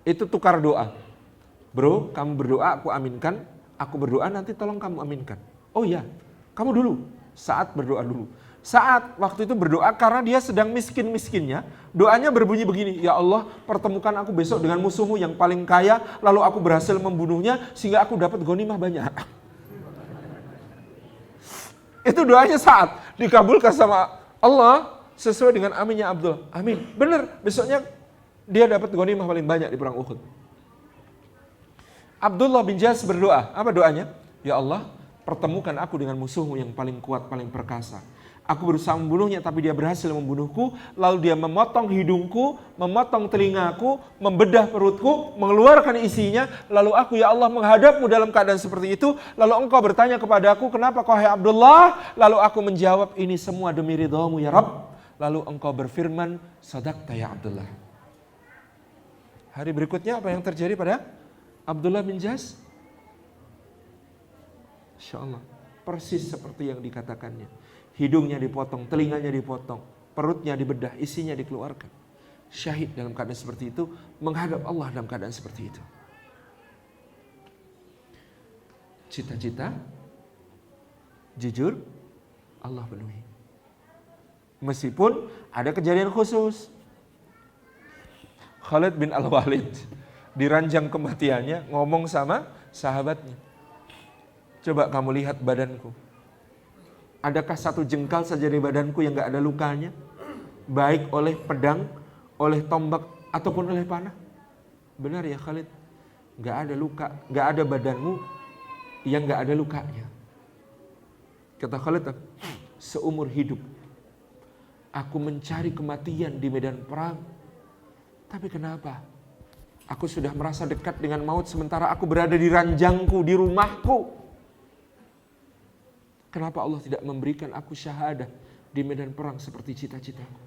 itu tukar doa. Bro, kamu berdoa aku aminkan, aku berdoa nanti tolong kamu aminkan. Oh iya, kamu dulu. Sa'ad berdoa dulu. Sa'ad waktu itu berdoa karena dia sedang miskin-miskinnya. Doanya berbunyi begini, ya Allah pertemukan aku besok dengan musuhmu yang paling kaya, lalu aku berhasil membunuhnya sehingga aku dapat ghanimah banyak. Itu doanya Sa'ad, dikabulkan sama Allah sesuai dengan aminnya Abdullah. Amin. Benar, besoknya dia dapat ghanimah paling banyak di perang Uhud. Abdullah bin Jaz berdoa, apa doanya? Ya Allah, pertemukan aku dengan musuhmu yang paling kuat, paling perkasa. Aku berusaha membunuhnya tapi dia berhasil membunuhku, lalu dia memotong hidungku, memotong telingaku, membedah perutku, mengeluarkan isinya, lalu aku ya Allah menghadapmu dalam keadaan seperti itu, lalu engkau bertanya kepadaku, kenapa kau hai Abdullah? Lalu aku menjawab, ini semua demi ridhamu ya Rabb. Lalu engkau berfirman, sadaqta ya Abdullah. Hari berikutnya apa yang terjadi pada Abdullah bin Jaz? Insya Allah, persis seperti yang dikatakannya. Hidungnya dipotong, telinganya dipotong, perutnya dibedah, isinya dikeluarkan. Syahid dalam keadaan seperti itu, menghadap Allah dalam keadaan seperti itu. Cita-cita, jujur, Allah penuhi. Meskipun ada kejadian khusus. Khalid bin Al-Walid di ranjang kematiannya ngomong sama sahabatnya. Coba kamu lihat badanku. Adakah satu jengkal saja di badanku yang gak ada lukanya? Baik oleh pedang, oleh tombak, ataupun oleh panah. Benar ya Khalid? Gak ada luka, gak ada badanmu yang gak ada lukanya. Kata Khalid, seumur hidup aku mencari kematian di medan perang. Tapi kenapa? Aku sudah merasa dekat dengan maut sementara aku berada di ranjangku, di rumahku. Kenapa Allah tidak memberikan aku syahadah di medan perang seperti cita-citaku?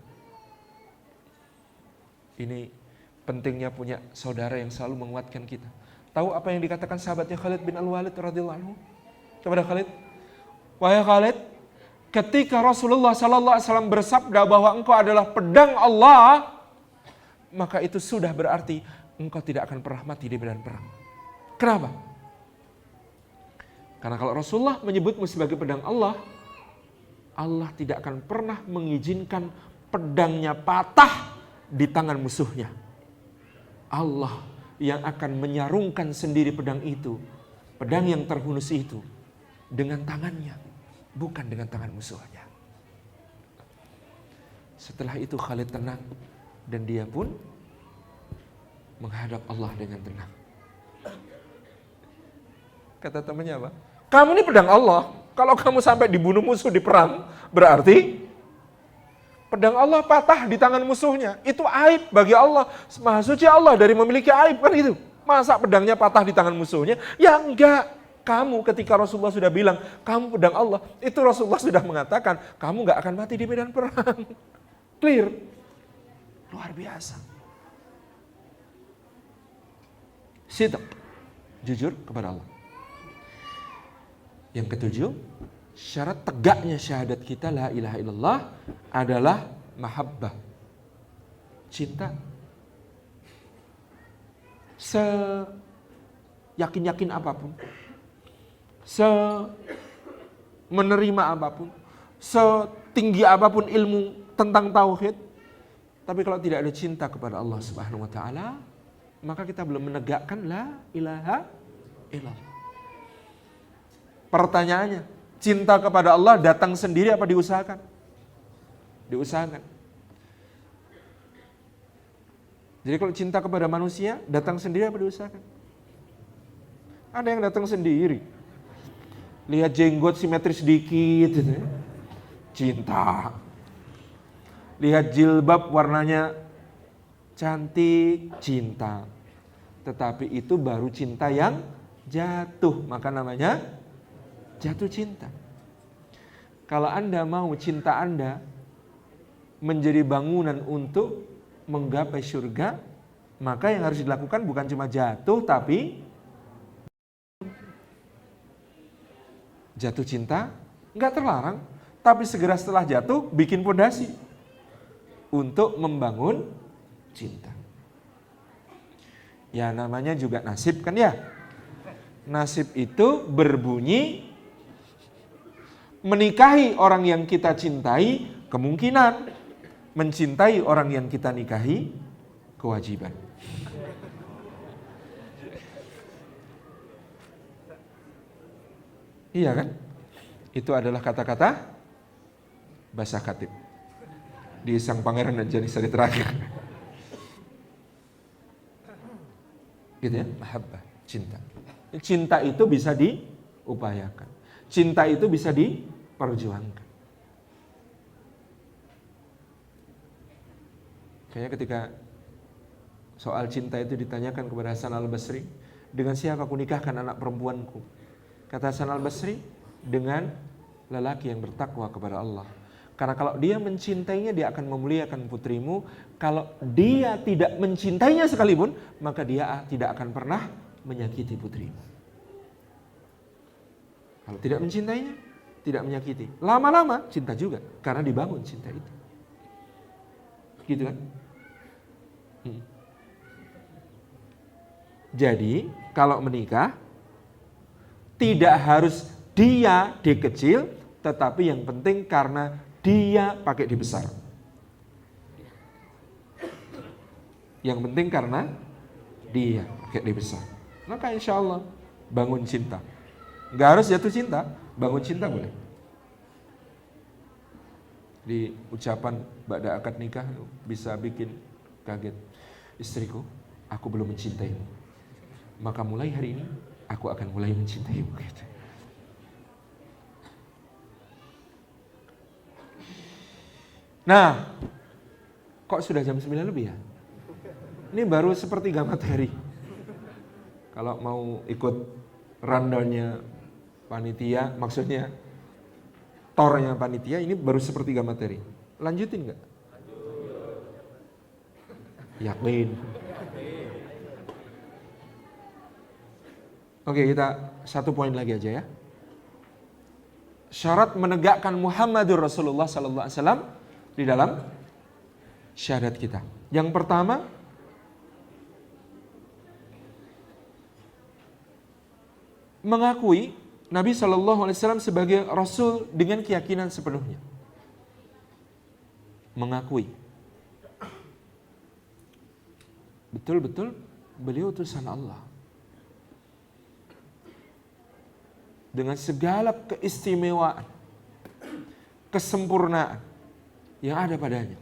Ini pentingnya punya saudara yang selalu menguatkan kita. Tahu apa yang dikatakan sahabatnya Khalid bin Al-Walid radhiyallahu anhu kepada Khalid? Wahai Khalid, ketika Rasulullah sallallahu alaihi wasallam bersabda bahwa engkau adalah pedang Allah, maka itu sudah berarti engkau tidak akan pernah mati di medan perang. Kenapa? Karena kalau Rasulullah menyebutmu sebagai pedang Allah, Allah tidak akan pernah mengizinkan pedangnya patah di tangan musuhnya. Allah yang akan menyarungkan sendiri pedang itu, pedang yang terhunus itu, dengan tangannya, bukan dengan tangan musuhnya. Setelah itu Khalid tenang, dan dia pun menghadap Allah dengan tenang. Kata temannya apa? Kamu ini pedang Allah. Kalau kamu sampai dibunuh musuh di perang, berarti pedang Allah patah di tangan musuhnya. Itu aib bagi Allah. Maha suci Allah dari memiliki aib, kan itu. Masa pedangnya patah di tangan musuhnya? Ya enggak. Kamu ketika Rasulullah sudah bilang, kamu pedang Allah, itu Rasulullah sudah mengatakan, kamu enggak akan mati di medan perang. Clear. Luar biasa. Sidq, jujur kepada Allah. Yang ketujuh, syarat tegaknya syahadat kita la ilaha illallah adalah mahabbah, cinta. Seyakin-yakin apapun, menerima apapun, setinggi apapun ilmu tentang tauhid, tapi kalau tidak ada cinta kepada Allah Subhanahu wa taala, maka kita belum menegakkan la ilaha illallah. Pertanyaannya, cinta kepada Allah datang sendiri apa diusahakan? Diusahakan. Jadi kalau cinta kepada manusia datang sendiri apa diusahakan? Ada yang datang sendiri. Lihat jenggot simetris sedikit gitu ya. Cinta. Lihat jilbab warnanya cantik, cinta. Tetapi itu baru cinta yang jatuh, maka namanya jatuh cinta. Kalau Anda mau cinta Anda menjadi bangunan untuk menggapai surga, maka yang harus dilakukan bukan cuma jatuh, tapi jatuh cinta nggak terlarang, tapi segera setelah jatuh bikin pondasi. untuk membangun cinta. Ya namanya juga nasib kan ya. Nasib itu berbunyi menikahi orang yang kita cintai kemungkinan, mencintai orang yang kita nikahi kewajiban. Iya kan? Itu adalah kata-kata bahasa Khatib di Sang Pangeran dan Janissary terakhir. Gitu ya, mahabbah, cinta. Cinta itu bisa diupayakan. Cinta itu bisa diperjuangkan. Kayaknya ketika soal cinta itu ditanyakan kepada Hasan al-Basri, dengan siapa aku nikahkan anak perempuanku? Kata Hasan al-Basri, dengan lelaki yang bertakwa kepada Allah. Karena kalau dia mencintainya, dia akan memuliakan putrimu. Kalau dia tidak mencintainya sekalipun, maka dia tidak akan pernah menyakiti putrimu. Kalau tidak mencintainya, tidak menyakiti. Lama-lama cinta juga, karena dibangun cinta itu. Gitu kan? Jadi, kalau menikah, tidak harus dia di kecil, tetapi yang penting karena dia pakai di besar. Yang penting karena dia pakai di besar. Maka insya Allah bangun cinta. Nggak harus jatuh cinta, bangun cinta boleh. Di ucapan ba'da akad nikah bisa bikin kaget. Istriku, aku belum mencintaimu. Maka mulai hari ini aku akan mulai mencintaimu. Gitu. Nah, kok sudah jam 9 lebih ya? Ini baru sepertiga materi. Kalau mau ikut rundown-nya panitia, maksudnya tornya panitia, ini baru sepertiga materi. Lanjutin nggak? Yakin. Oke, kita satu poin lagi aja ya. Syarat menegakkan Muhammadur Rasulullah sallallahu alaihi wasallam di dalam syahadat kita. Yang pertama, mengakui Nabi sallallahu alaihi wasallam sebagai rasul dengan keyakinan sepenuhnya. Mengakui betul-betul beliau utusan Allah. Dengan segala keistimewaan, kesempurnaan yang ada padanya.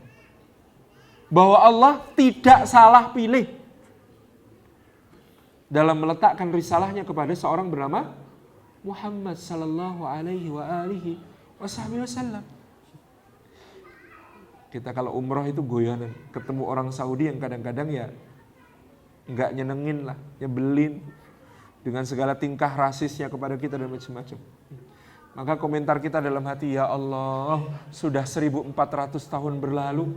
Bahwa Allah tidak salah pilih dalam meletakkan risalahnya kepada seorang bernama Muhammad sallallahu alaihi wa alihi wasallam. Kita kalau umroh itu goyanan, ketemu orang Saudi yang kadang-kadang ya nggak nyenengin lah, nyebelin dengan segala tingkah rasisnya kepada kita dan macam-macam. Maka komentar kita dalam hati, ya Allah, sudah 1400 tahun berlalu,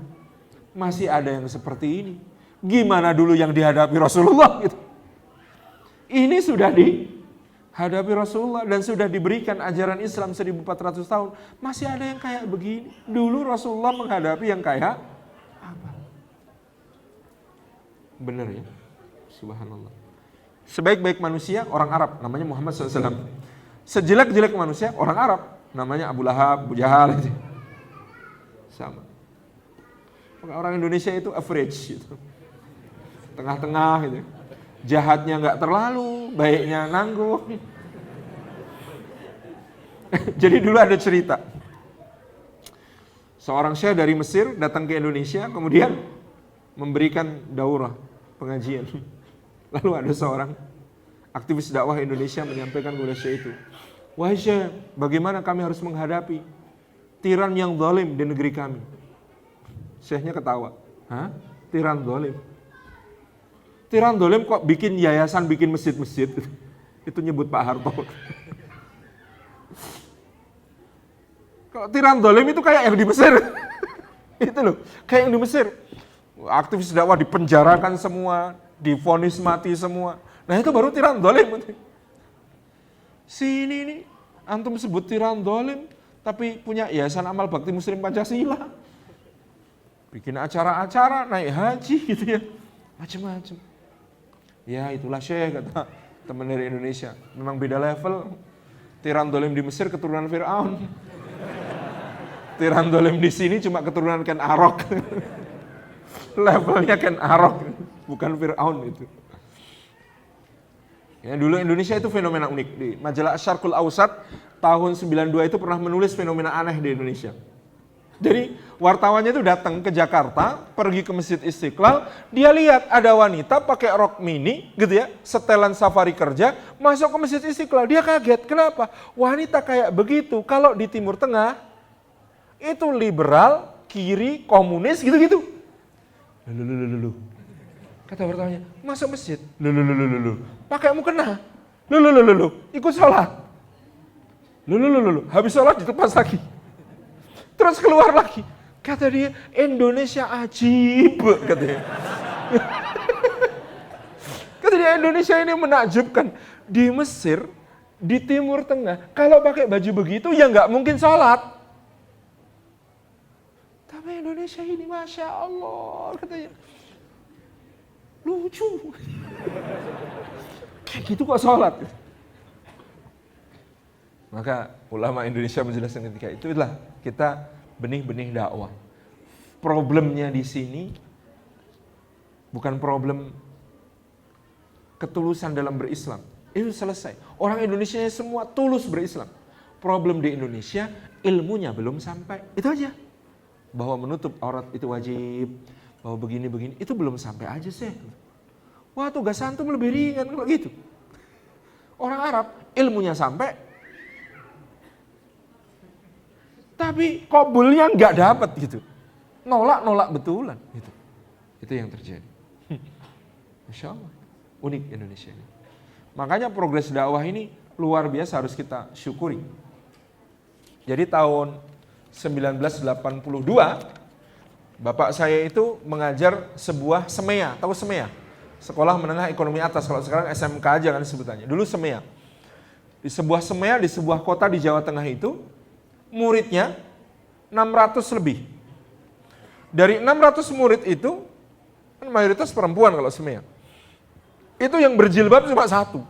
masih ada yang seperti ini. Gimana dulu yang dihadapi Rasulullah gitu. Ini sudah dihadapi Rasulullah dan sudah diberikan ajaran Islam 1400 tahun. Masih ada yang kayak begini. Dulu Rasulullah menghadapi yang kayak apa? Benar ya? Subhanallah. Sebaik-baik manusia, orang Arab, namanya Muhammad SAW. Sejelek-jelek manusia, orang Arab, namanya Abu Lahab, Abu Jahal. Sama. Maka orang Indonesia itu average, gitu. Tengah-tengah, gitu. Jahatnya nggak terlalu, baiknya nanggung. Jadi dulu ada cerita. Seorang syekh dari Mesir datang ke Indonesia, kemudian memberikan daurah, pengajian. Lalu ada seorang aktivis dakwah Indonesia menyampaikan kepada syekh itu, wahai syekh, bagaimana kami harus menghadapi tiran yang zalim di negeri kami? Syekhnya ketawa, hah? Tiran zalim? Tiran zalim kok bikin yayasan, bikin masjid-masjid? Itu nyebut Pak Harto. Kalau tiran zalim itu kayak yang di Mesir. Itu loh, kayak yang di Mesir. Aktivis dakwah dipenjarakan semua, divonis mati semua. Nah itu baru tiran zalim. Sini nih, antum sebut tiran zalim, tapi punya yayasan amal bakti muslim Pancasila. bikin acara-acara, naik haji gitu ya, macam-macam. Ya itulah Syekh, kata teman dari Indonesia. Memang beda level. Tiran dolim di Mesir keturunan Fir'aun. Tiran dolim di sini cuma keturunan Ken Arok. Levelnya Ken Arok, bukan Fir'aun itu. Ya, dulu Indonesia itu fenomena unik. Di majalah Syarqul Awsat tahun 92 itu pernah menulis fenomena aneh di Indonesia. Jadi wartawannya itu datang ke Jakarta, pergi ke Masjid Istiqlal, dia lihat ada wanita pakai rok mini gitu ya, setelan safari kerja, masuk ke Masjid Istiqlal. Dia kaget, kenapa? Wanita kayak begitu kalau di Timur Tengah itu liberal, kiri, komunis gitu-gitu. Lulu. Kata wartawannya, masuk masjid. Lulu. Pakai mukena. Lulu. Ikut sholat. Lulu. Habis sholat ditepas lagi. Terus keluar lagi. Kata dia, Indonesia ajib. Katanya. Kata dia, Indonesia ini menakjubkan. Di Mesir, di Timur Tengah, kalau pakai baju begitu ya nggak mungkin sholat. Tapi Indonesia ini Masya Allah, katanya. Lucu. Kayak gitu kok sholat. Maka ulama Indonesia menjelaskan ketika itulah kita benih-benih dakwah. Problemnya di sini bukan problem ketulusan dalam berislam. Itu selesai. Orang Indonesia semua tulus berislam. Problem di Indonesia ilmunya belum sampai. Itu aja. Bahwa menutup aurat itu wajib. Bahwa begini-begini, itu belum sampai aja sih. Wah, tugas antum lebih ringan kalau gitu. Orang Arab ilmunya sampai, tapi qabulnya nggak dapat gitu. Nolak betulan gitu. Itu yang terjadi. Masya Allah, unik Indonesia ini. Makanya progres dakwah ini luar biasa, harus kita syukuri. Jadi tahun 1982 bapak saya itu mengajar sebuah SEMEA, tahu SEMEA? Sekolah Menengah Ekonomi Atas, kalau sekarang SMK aja kan sebutannya. Dulu SEMEA. Di sebuah SEMEA, di sebuah kota di Jawa Tengah itu, muridnya 600 lebih. Dari 600 murid itu, kan mayoritas perempuan kalau SEMEA. Itu yang berjilbab cuma satu.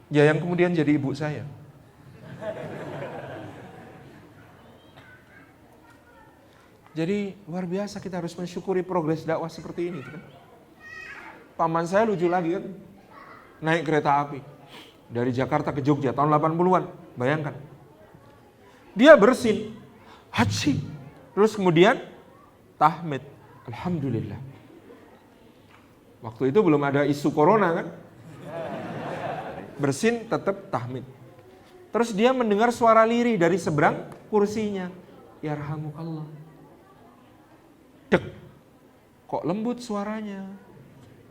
Ya yang kemudian jadi ibu saya. Jadi luar biasa, kita harus mensyukuri progres dakwah seperti ini. Kan? Paman saya lucu lagi kan, naik kereta api dari Jakarta ke Jogja tahun 80-an, bayangkan. Dia bersin, haji, terus kemudian tahmid, alhamdulillah. Waktu itu belum ada isu corona kan, bersin tetap tahmid. Terus dia mendengar suara lirih dari seberang kursinya, yarhamukallah. Dek, kok lembut suaranya,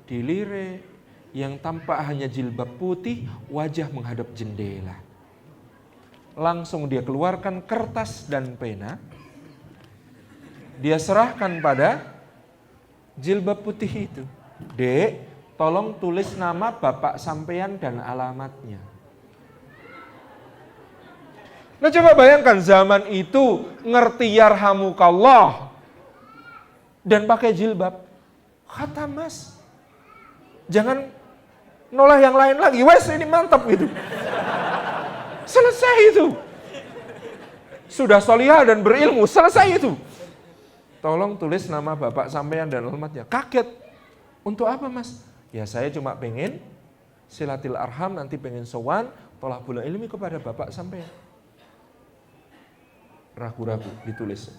dilirik, yang tampak hanya jilbab putih, wajah menghadap jendela. Langsung dia keluarkan kertas dan pena, dia serahkan pada jilbab putih itu. Dek, tolong tulis nama bapak sampean dan alamatnya. Nah coba bayangkan zaman itu ngerti yarhamukallah dan pakai jilbab. Kata Mas, jangan noleh yang lain lagi. Wes ini mantap gitu. Selesai itu. Sudah solihah dan berilmu, selesai itu. Tolong tulis nama bapak sampean dan alamatnya. Kaget. Untuk apa Mas? Ya saya cuma pengen silatil arham, nanti pengen sowan, thalabul ilmi kepada bapak sampean. Ragu-ragu ditulis.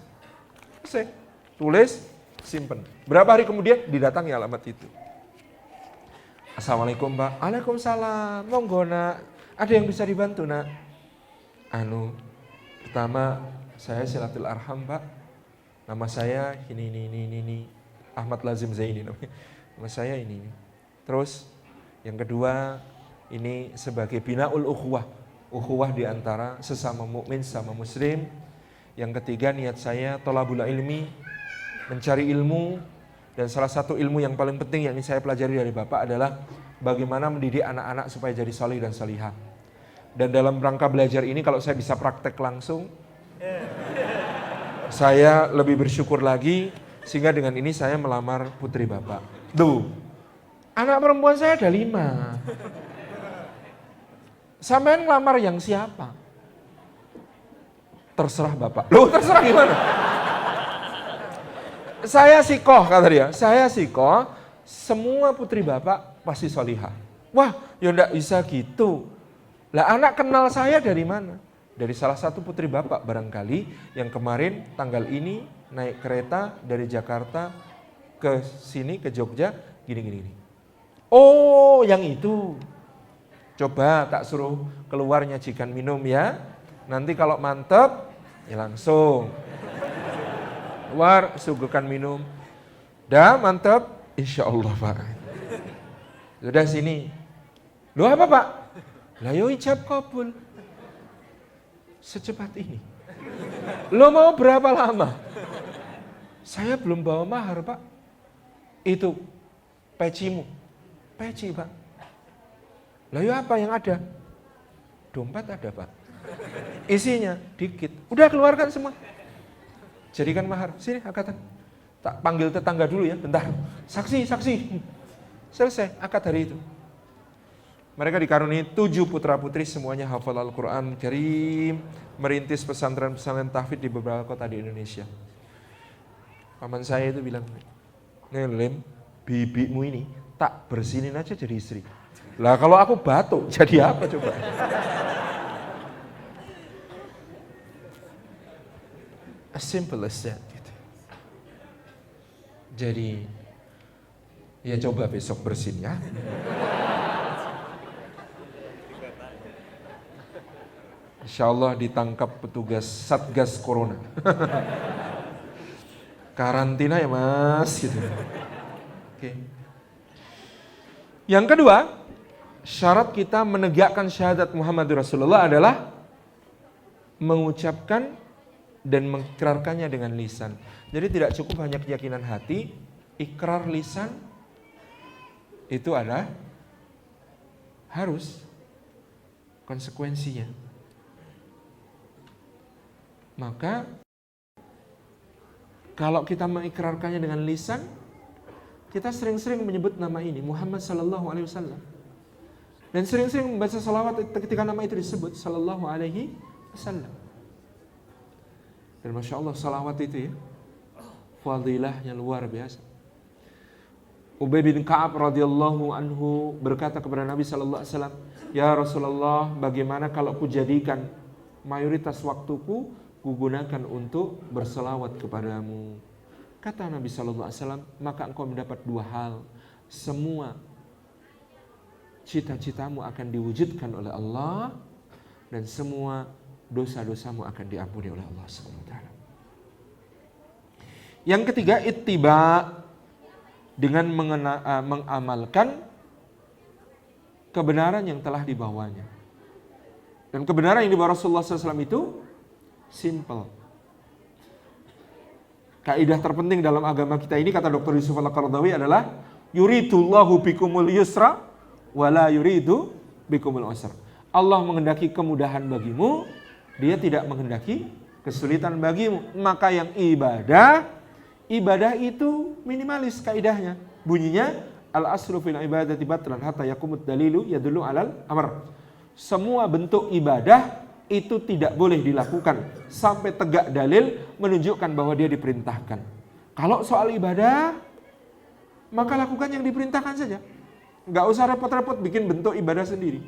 Selesai. Tulis, simpen. Berapa hari kemudian didatangi alamat itu. Assalamualaikum Pak. Waalaikumsalam. Monggo nak. Ada yang bisa dibantu nak? Pertama saya silatul arham Pak. Nama saya ini. Ahmad Lazim Zaini namanya. Nama saya ini. Terus yang kedua ini sebagai binaul ukhuwah. Ukhuwah di antara sesama mukmin, sesama muslim. Yang ketiga niat saya thalabul ilmi, mencari ilmu, dan salah satu ilmu yang paling penting yang ini saya pelajari dari Bapak adalah bagaimana mendidik anak-anak supaya jadi salih dan salihah. Dan dalam rangka belajar ini kalau saya bisa praktek langsung, Saya lebih bersyukur lagi sehingga dengan ini saya melamar putri Bapak. Tuh, anak perempuan saya ada 5. Sampean ngelamar yang siapa? Terserah Bapak. Loh, terserah gimana? Saya sikoh, kata dia. Saya sikoh, semua putri Bapak pasti solihah. Wah, ya enggak bisa gitu. Lah anak kenal saya dari mana? Dari salah satu putri Bapak barangkali yang kemarin tanggal ini naik kereta dari Jakarta ke sini, ke Jogja, gini. Oh, yang itu. Coba tak suruh keluar nyajikan minum ya. Nanti kalau mantep, ya langsung. Keluar, suguhkan minum. Dah mantep, insya Allah Pak. Sudah sini. Loh apa Pak? Lah yo ijab kabul. Secepat ini. Lo mau berapa lama? Saya belum bawa mahar Pak. Itu pecimu. Peci Pak. Lah ya apa yang ada? Dompet ada Pak. Isinya dikit. Udah keluarkan semua. Jadikan mahar. Sini akatan. Tak panggil tetangga dulu ya, bentar. Saksi. Selesai akad hari itu. Mereka dikaruniai 7 putra-putri semuanya hafal Al-Quran Karim, merintis pesantren-pesantren tahfidz di beberapa kota di Indonesia. Paman saya itu bilang, Lem, bibimu ini tak bersinin aja jadi istri. Lah kalau aku batuk, jadi apa coba? As simple as that. Gitu. Jadi, ya coba besok bersin ya. Insya Allah ditangkap petugas Satgas Corona. Karantina ya mas. Gitu. Oke. Yang kedua, syarat kita menegakkan syahadat Muhammad Rasulullah adalah mengucapkan dan mengikrarkannya dengan lisan. Jadi tidak cukup hanya keyakinan hati, ikrar lisan itu adalah harus konsekuensinya. Maka kalau kita mengikrarkannya dengan lisan, kita sering-sering menyebut nama ini Muhammad sallallahu alaihi wasallam. Dan sering-sering membaca salawat ketika nama itu disebut sallallahu alaihi wasallam. Dan Masya Allah salawat itu ya, fadilahnya luar biasa. Ubay bin Ka'ab radhiyallahu anhu berkata kepada Nabi sallallahu alaihi wasallam, "Ya Rasulullah, bagaimana kalau kujadikan mayoritas waktuku kugunakan untuk berselawat kepadamu?" Kata Nabi sallallahu alaihi wasallam, "Maka engkau mendapat 2 hal. Semua cita-citamu akan diwujudkan oleh Allah dan semua dosa-dosamu akan diampuni oleh Allah Subhanahu wa taala." Yang ketiga, ittiba, dengan mengamalkan kebenaran yang telah dibawanya. Dan kebenaran yang dibawa Rasulullah SAW itu simple. Kaidah terpenting dalam agama kita ini, kata Dr. Yusuf Al-Qaradawi, adalah yuridullahu bikumul yusra wala yuridu bikumul usra. Allah menghendaki kemudahan bagimu, Dia tidak menghendaki kesulitan bagimu. Maka yang ibadah itu minimalis kaidahnya. Bunyinya al-aslu fil ibadati batlan hatta yakumud dalilu yadullu alal amr. Semua bentuk ibadah itu tidak boleh dilakukan sampai tegak dalil menunjukkan bahwa dia diperintahkan. Kalau soal ibadah, maka lakukan yang diperintahkan saja. Nggak usah repot-repot bikin bentuk ibadah sendiri.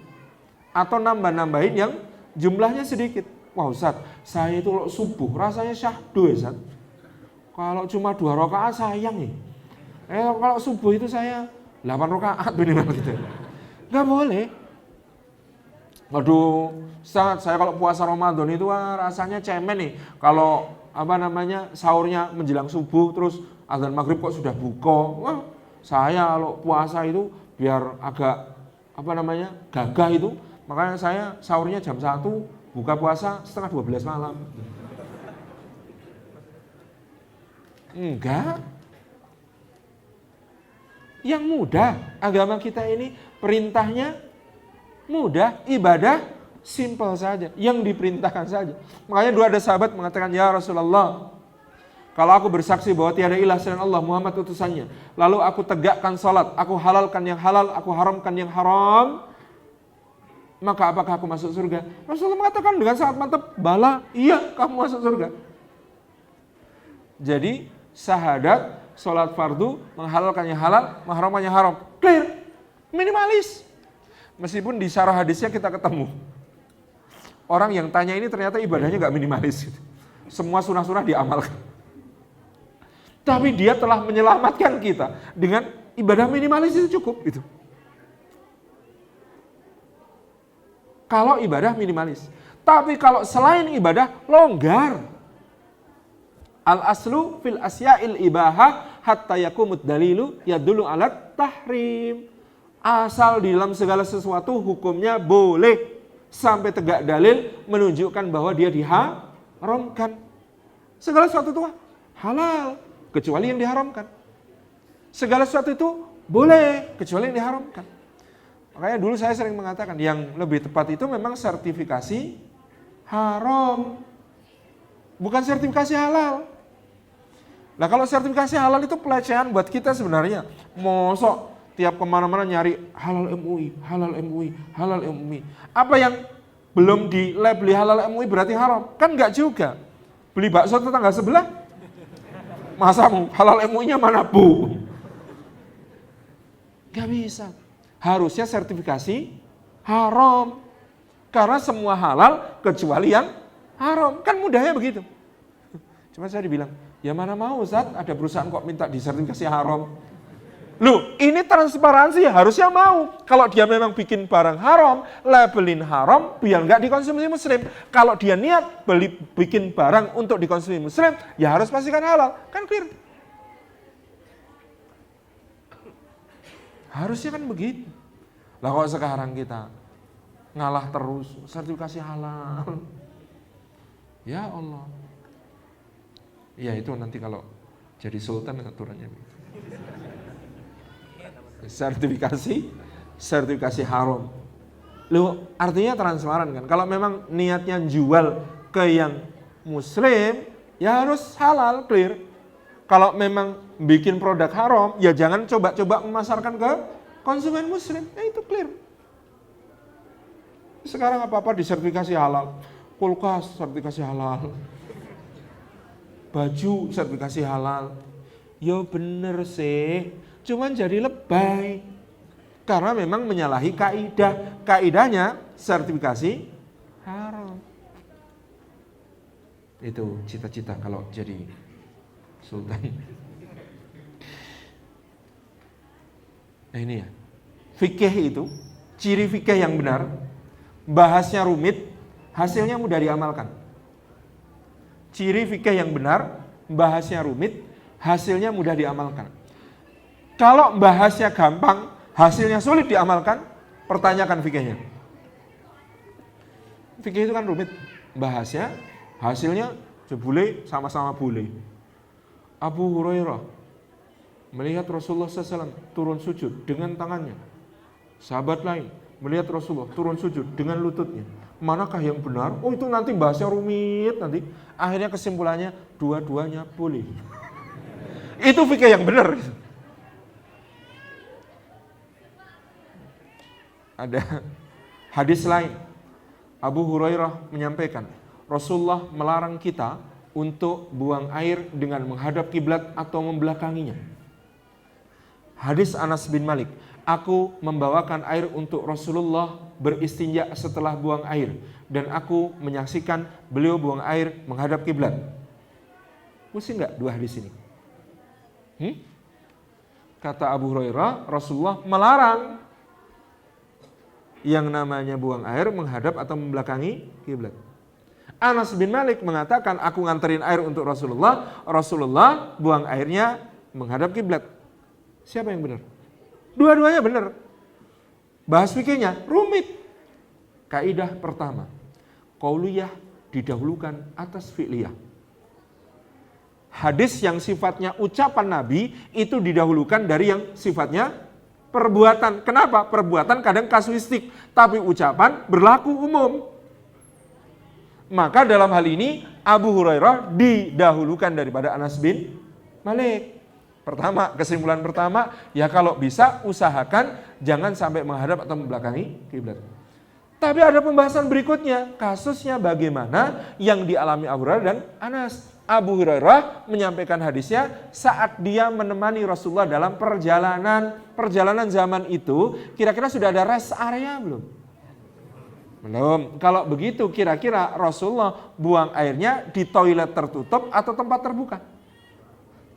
Atau nambah-nambahin yang jumlahnya sedikit. Wah Ustaz, saya itu kalau subuh rasanya syahdu ya Ustaz. Kalau cuma 2 rakaat sayang nih. Kalau subuh itu saya 8 rakaat minimal gitu. Nggak boleh. Waduh, Ustaz, saya kalau puasa Ramadan itu rasanya cemen nih. Kalau sahurnya menjelang subuh terus azan maghrib kok sudah buka. Wah, saya kalau puasa itu biar agak gagah itu. Makanya saya sahurnya jam 1, buka puasa setengah 12 malam. Enggak. Yang mudah, agama kita ini perintahnya mudah, ibadah simple saja, yang diperintahkan saja. Makanya dulu ada sahabat mengatakan, "Ya Rasulullah, Kalau aku bersaksi bahwa tiada ilah selain Allah, Muhammad utusannya, lalu aku tegakkan salat, aku halalkan yang halal, aku haramkan yang haram, maka apakah aku masuk surga? Rasulullah mengatakan dengan sangat mantap, bala, iya kamu masuk surga. Jadi syahadat, salat fardu, menghalalkan yang halal, mengharamkan yang haram, clear, minimalis. Meskipun di syarah hadisnya kita ketemu orang yang tanya ini ternyata ibadahnya gak minimalis gitu. Semua sunah-sunah diamalkan. Tapi dia telah menyelamatkan kita dengan ibadah minimalis itu cukup gitu. Kalau ibadah minimalis. Tapi kalau selain ibadah, longgar. Al-aslu fil asya'il ibaha hatta yakumud dalilu yadullu alat tahrim. Asal di dalam segala sesuatu hukumnya boleh. Sampai tegak dalil menunjukkan bahwa dia diharamkan. Segala sesuatu itu halal, kecuali yang diharamkan. Segala sesuatu itu boleh, kecuali yang diharamkan. Makanya dulu saya sering mengatakan yang lebih tepat itu memang sertifikasi haram, bukan sertifikasi halal. Nah kalau sertifikasi halal itu pelecehan buat kita sebenarnya. Mosok tiap kemana-mana nyari halal MUI, halal MUI, halal MUI. Apa yang belum dilabeli halal MUI berarti haram? Kan enggak juga. Beli bakso tetangga sebelah, masa halal MUI-nya mana bu? Gak bisa. Harusnya sertifikasi haram. Karena semua halal kecuali yang haram. Kan mudahnya begitu. Cuma saya dibilang, ya mana mau Ustaz, ada perusahaan kok minta disertifikasi haram. Loh, ini transparansi harusnya mau. Kalau dia memang bikin barang haram, labelin haram biar nggak dikonsumsi muslim. Kalau dia niat bikin barang untuk dikonsumsi muslim, ya harus pastikan halal. Kan clear. Harusnya kan begitu. Lah kok sekarang kita ngalah terus, sertifikasi halal. Ya Allah. Ya itu nanti kalau jadi sultan aturannya. Sertifikasi haram. Loh, artinya transparan kan. Kalau memang niatnya jual ke yang muslim, ya harus halal, clear. Kalau memang bikin produk haram, ya jangan coba-coba memasarkan ke konsumen muslim. Ya itu clear. Sekarang apa-apa disertifikasi halal. Kulkas sertifikasi halal. Baju sertifikasi halal. Ya bener sih. Cuman jadi lebay. Karena memang menyalahi kaidah. Kaidahnya sertifikasi haram. Itu cita-cita kalau jadi sultan. Nah ini ya. Fikih itu, ciri fikih yang benar, bahasnya rumit, hasilnya mudah diamalkan. Ciri fikih yang benar, bahasnya rumit, hasilnya mudah diamalkan. Kalau bahasnya gampang, hasilnya sulit diamalkan, pertanyakan fikihnya. Fikih itu kan rumit, bahasnya, hasilnya boleh, sama-sama boleh. Abu Hurairah melihat Rasulullah SAW turun sujud dengan tangannya. Sahabat lain melihat Rasulullah turun sujud dengan lututnya. Manakah yang benar? Oh itu nanti bahasnya rumit nanti. Akhirnya kesimpulannya dua-duanya boleh. Itu fikih yang benar. Ada hadis lain. Abu Hurairah menyampaikan, Rasulullah melarang kita untuk buang air dengan menghadap kiblat atau membelakanginya. Hadis Anas bin Malik, aku membawakan air untuk Rasulullah beristinja setelah buang air dan aku menyaksikan beliau buang air menghadap kiblat. Pusing enggak dua hadis ini? Kata Abu Hurairah, Rasulullah melarang yang namanya buang air menghadap atau membelakangi kiblat. Anas bin Malik mengatakan, aku nganterin air untuk Rasulullah, Rasulullah buang airnya menghadap kiblat. Siapa yang benar? Dua-duanya benar. Bahas fikihnya rumit. Kaidah pertama, qauliyah didahulukan atas fi'liyah. Hadis yang sifatnya ucapan Nabi itu didahulukan dari yang sifatnya perbuatan. Kenapa? Perbuatan kadang kasuistik, tapi ucapan berlaku umum. Maka dalam hal ini Abu Hurairah didahulukan daripada Anas bin Malik. Pertama, kesimpulan pertama, ya kalau bisa usahakan jangan sampai menghadap atau membelakangi kiblat. Tapi ada pembahasan berikutnya, kasusnya bagaimana yang dialami Abu Hurairah dan Anas. Abu Hurairah menyampaikan hadisnya saat dia menemani Rasulullah dalam perjalanan zaman itu, kira-kira sudah ada rest area belum? Belum. Kalau begitu kira-kira Rasulullah buang airnya di toilet tertutup atau tempat terbuka?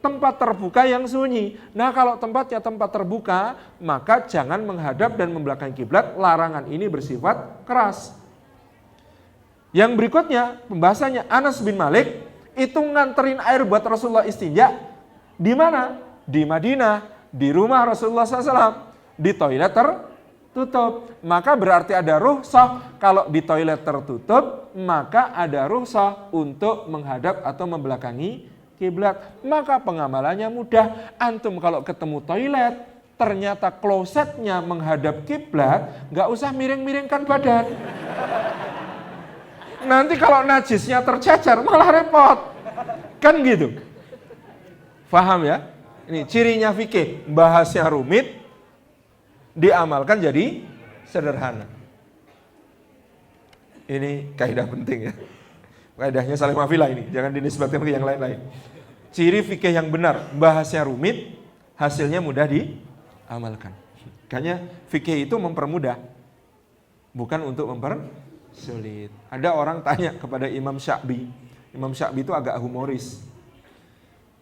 Tempat terbuka yang sunyi. Nah, kalau tempatnya tempat terbuka, maka jangan menghadap dan membelakangi kiblat. Larangan ini bersifat keras. Yang berikutnya, pembahasannya Anas bin Malik itu nganterin air buat Rasulullah istinja. Di mana? Di Madinah, di rumah Rasulullah SAW, di toilet tertutup. Maka berarti ada rukhsah. Kalau di toilet tertutup, maka ada rukhsah untuk menghadap atau membelakangi kiblat. Maka pengamalannya mudah. Antum kalau ketemu toilet, ternyata klosetnya menghadap kiblat, nggak usah miring-miringkan badan. Nanti kalau najisnya tercecer, malah repot. Kan gitu. Faham ya? Ini cirinya fikih. Bahasnya rumit, diamalkan jadi sederhana. Ini kaidah penting ya. Kaidahnya Salim Mafilah ini, jangan dinisbatkan ke yang lain-lain. Ciri fikih yang benar, bahasnya rumit, hasilnya mudah diamalkan. Makanya fikih itu mempermudah, bukan untuk mempersulit. Ada orang tanya kepada Imam Sya'bi. Imam Sya'bi itu agak humoris.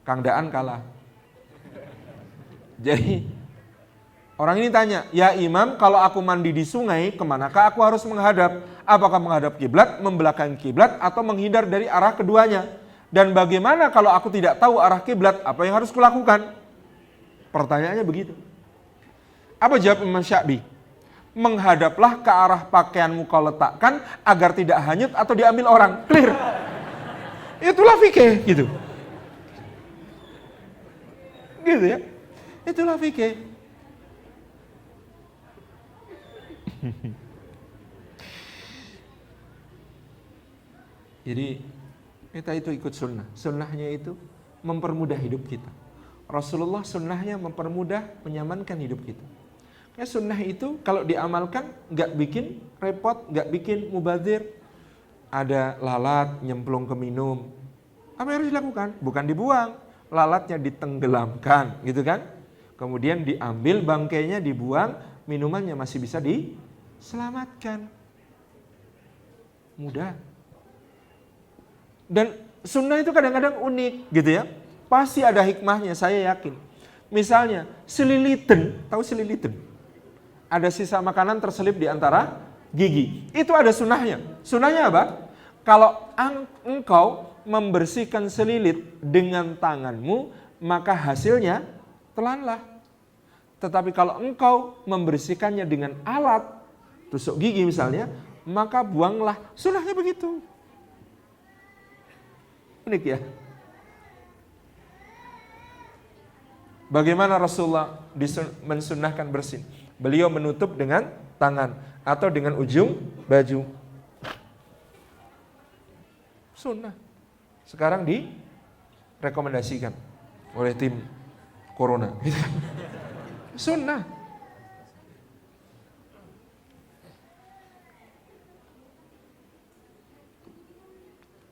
Kang Daan kalah. Jadi orang ini tanya, ya Imam, kalau aku mandi di sungai, kemanakah aku harus menghadap? Apakah menghadap kiblat, membelakangi kiblat, atau menghindar dari arah keduanya? Dan bagaimana kalau aku tidak tahu arah kiblat, apa yang harus kulakukan? Pertanyaannya begitu. Apa jawab Imam Sya'bi? Menghadaplah ke arah pakaianmu kau letakkan agar tidak hanyut atau diambil orang. Clear. Itulah fikih, gitu. Gitu ya. Itulah fikih. Jadi kita itu ikut sunnah. Sunnahnya itu mempermudah hidup kita. Rasulullah sunnahnya mempermudah, menyamankan hidup kita. Kayak sunnah itu kalau diamalkan nggak bikin repot, nggak bikin mubazir. Ada lalat nyemplung ke minum, apa yang harus dilakukan? Bukan dibuang, lalatnya ditenggelamkan, gitu kan? Kemudian diambil bangkainya, dibuang, minumannya masih bisa diselamatkan. Mudah. Dan sunnah itu kadang-kadang unik, gitu ya. Pasti ada hikmahnya, saya yakin. Misalnya, seliliten, tahu seliliten? Ada sisa makanan terselip di antara gigi. Itu ada sunnahnya. Sunnahnya apa? Kalau engkau membersihkan selilit dengan tanganmu, maka hasilnya telanlah. Tetapi kalau engkau membersihkannya dengan alat, tusuk gigi misalnya, maka buanglah. Sunnahnya begitu. Unik ya. Bagaimana Rasulullah mensunnahkan bersin? Beliau menutup dengan tangan atau dengan ujung baju. Sunnah. Sekarang direkomendasikan oleh tim Corona. Sunnah.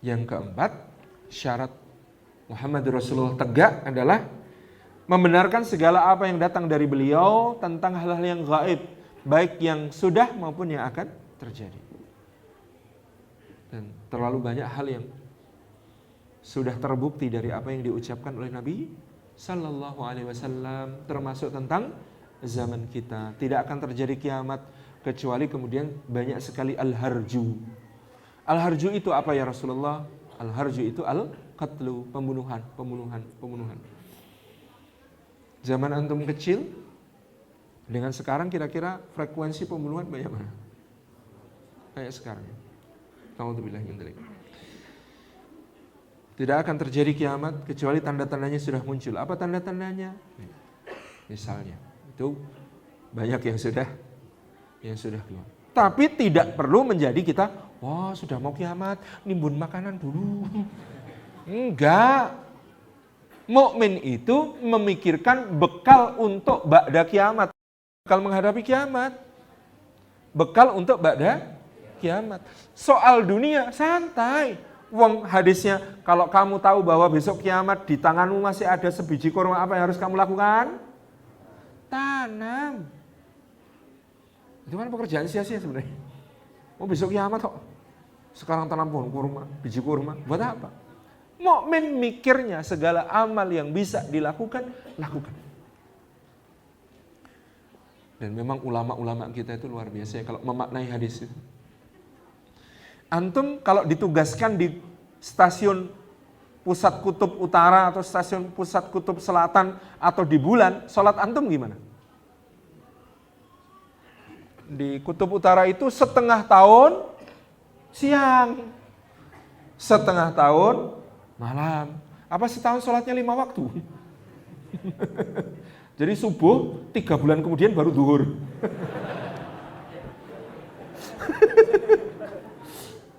Yang keempat, syarat Muhammad Rasulullah tegak adalah membenarkan segala apa yang datang dari beliau tentang hal-hal yang gaib, baik yang sudah maupun yang akan terjadi. Dan terlalu banyak hal yang sudah terbukti dari apa yang diucapkan oleh Nabi Sallallahu Alaihi Wasallam, termasuk tentang zaman kita. Tidak akan terjadi kiamat kecuali kemudian banyak sekali al-harju. Al-harju itu apa ya Rasulullah? Al-harju itu al-qatlu, pembunuhan. Zaman antum kecil dengan sekarang kira-kira frekuensi pembunuhan banyak mana? Kayak sekarang. Nauzubillah min dzalik. Tidak akan terjadi kiamat kecuali tanda-tandanya sudah muncul. Apa tanda-tandanya? Misalnya, itu banyak yang sudah keluar. Tapi tidak perlu menjadi kita, wah sudah mau kiamat, nimbun makanan dulu. Enggak. Mukmin itu memikirkan bekal untuk ba'da kiamat. Bekal menghadapi kiamat. Bekal untuk ba'da kiamat. Soal dunia, santai. Wong hadisnya, kalau kamu tahu bahwa besok kiamat di tanganmu masih ada sebiji kurma, apa yang harus kamu lakukan? Tanam. Itu kan pekerjaan sia-sia sebenarnya. Oh besok kiamat kok. Sekarang tanam pohon kurma, biji kurma. Buat apa? Mukmin mikirnya segala amal yang bisa dilakukan, lakukan. Dan memang ulama-ulama kita itu luar biasa ya kalau memaknai hadis itu. Antum kalau ditugaskan di stasiun pusat kutub utara atau stasiun pusat kutub selatan atau di bulan, sholat antum gimana? Di kutub utara itu setengah tahun siang, setengah tahun malam. Apa setahun sholatnya 5 waktu? Jadi subuh 3 bulan kemudian baru zuhur.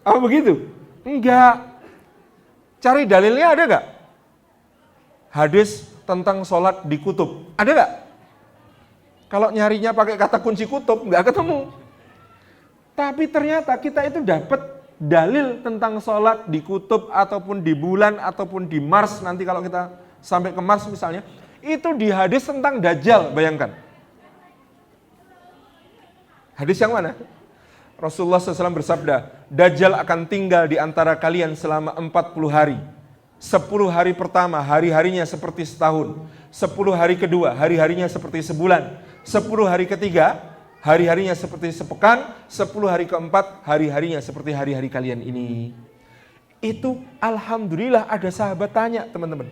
Apa begitu? Enggak. Cari dalilnya ada gak? Hadis tentang sholat di kutub. Ada gak? Kalau nyarinya pakai kata kunci kutub, nggak ketemu. Tapi ternyata kita itu dapat dalil tentang sholat di kutub ataupun di bulan ataupun di Mars. Nanti kalau kita sampai ke Mars misalnya, itu di hadis tentang Dajjal, bayangkan. Hadis yang mana? Rasulullah SAW bersabda, Dajjal akan tinggal di antara kalian selama 40 hari. 10 hari pertama, hari-harinya seperti setahun. 10 hari kedua, hari-harinya seperti sebulan. 10 hari ketiga, hari-harinya seperti sepekan. 10 hari keempat, hari-harinya seperti hari-hari kalian ini. Itu alhamdulillah ada sahabat tanya teman-teman.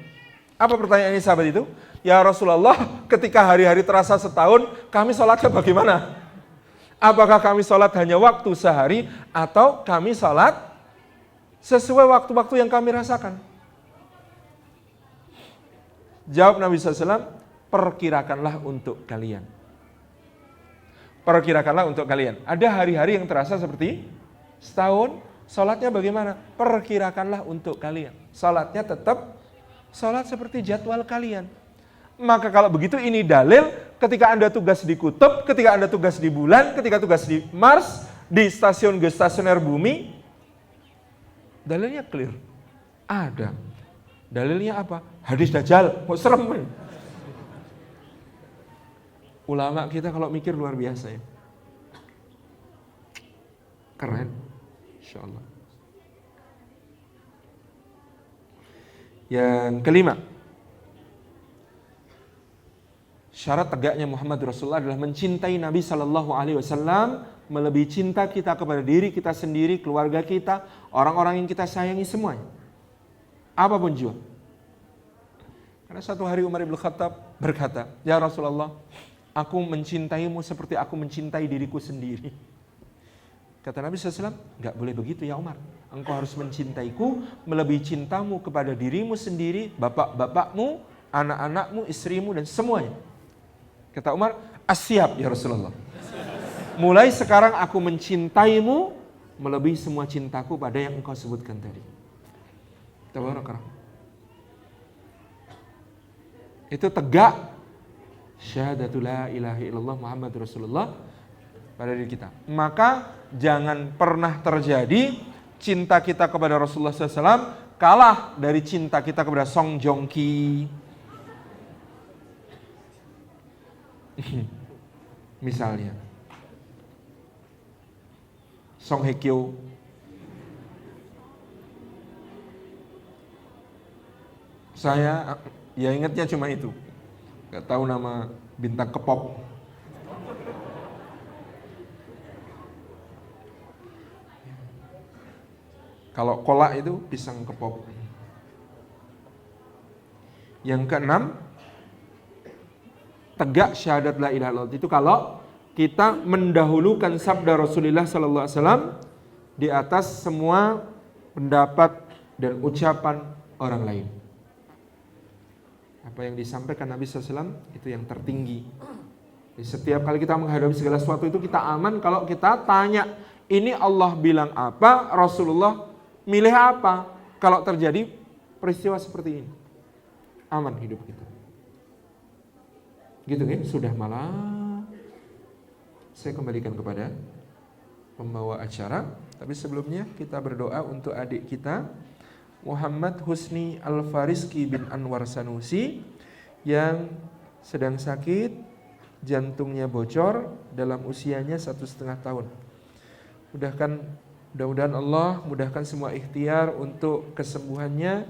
Apa pertanyaannya sahabat itu? Ya Rasulullah, ketika hari-hari terasa setahun, kami sholatnya bagaimana? Apakah kami sholat hanya waktu sehari atau kami sholat sesuai waktu-waktu yang kami rasakan? Jawab Nabi SAW, perkirakanlah untuk kalian. Perkirakanlah untuk kalian. Ada hari-hari yang terasa seperti setahun, sholatnya bagaimana? Perkirakanlah untuk kalian. Sholatnya tetap sholat seperti jadwal kalian. Maka kalau begitu ini dalil ketika Anda tugas di kutub, ketika Anda tugas di bulan, ketika tugas di Mars, di stasiun geostasioner bumi, dalilnya clear. Ada. Dalilnya apa? Hadis Dajjal. Kok serem? Ulama kita kalau mikir luar biasa ya. Keren. Insyaallah. Yang kelima, syarat tegaknya Muhammad Rasulullah adalah mencintai Nabi Sallallahu Alaihi Wasallam, melebihi cinta kita kepada diri kita sendiri, keluarga kita, orang-orang yang kita sayangi semuanya. Apapun jua. Karena satu hari Umar bin Khattab berkata, Ya Rasulullah, aku mencintaimu seperti aku mencintai diriku sendiri. Kata Nabi SAW, enggak boleh begitu ya Umar. Engkau harus mencintaiku melebihi cintamu kepada dirimu sendiri, bapak-bapakmu, anak-anakmu, istrimu, dan semuanya. Kata Umar, asyab ya Rasulullah. Mulai sekarang aku mencintaimu melebihi semua cintaku pada yang engkau sebutkan tadi. Tabarakallah. Itu tegak syahadatu la ilaha illallah Muhammad Rasulullah pada diri kita. Maka jangan pernah terjadi cinta kita kepada Rasulullah SAW kalah dari cinta kita kepada Song Joong Ki. Misalnya Song Hye Kyo. Saya ya ingatnya cuma itu. Gak tahu nama bintang K-pop. Kalau kolak itu pisang K-pop. Yang keenam, tegak syahadat la ilaha illallah itu kalau kita mendahulukan sabda Rasulullah sallallahu alaihi wasallam di atas semua pendapat dan ucapan orang lain. Apa yang disampaikan Nabi SAW itu yang tertinggi. Setiap kali kita menghadapi segala sesuatu itu kita aman kalau kita tanya, ini Allah bilang apa, Rasulullah milih apa. Kalau terjadi peristiwa seperti ini, aman hidup kita. Gitu kan? Sudah malam. Saya kembalikan kepada pembawa acara. Tapi sebelumnya kita berdoa untuk adik kita Muhammad Husni Al-Fariski bin Anwar Sanusi yang sedang sakit, jantungnya bocor dalam usianya 1,5 tahun. Mudah-mudahan Allah mudahkan semua ikhtiar untuk kesembuhannya.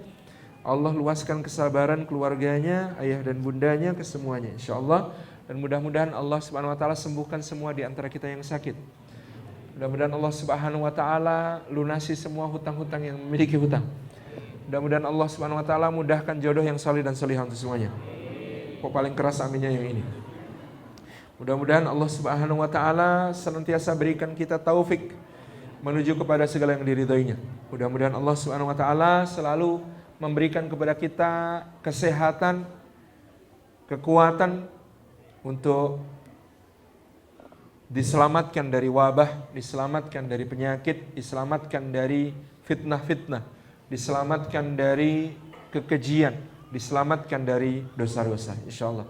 Allah luaskan kesabaran keluarganya, ayah dan bundanya, kesemuanya insyaallah. Dan mudah-mudahan Allah Subhanahu wa taala sembuhkan semua di antara kita yang sakit. Mudah-mudahan Allah Subhanahu wa taala lunasi semua hutang-hutang yang memiliki hutang. Mudah-mudahan Allah Subhanahu wa taala mudahkan jodoh yang salih dan salihah untuk semuanya. Kok paling keras aminnya yang ini. Mudah-mudahan Allah Subhanahu wa taala senantiasa berikan kita taufik menuju kepada segala yang diridhoinya. Mudah-mudahan Allah Subhanahu wa taala selalu memberikan kepada kita kesehatan, kekuatan untuk diselamatkan dari wabah, diselamatkan dari penyakit, diselamatkan dari fitnah-fitnah, diselamatkan dari kekejian, diselamatkan dari dosa-dosa insyaallah.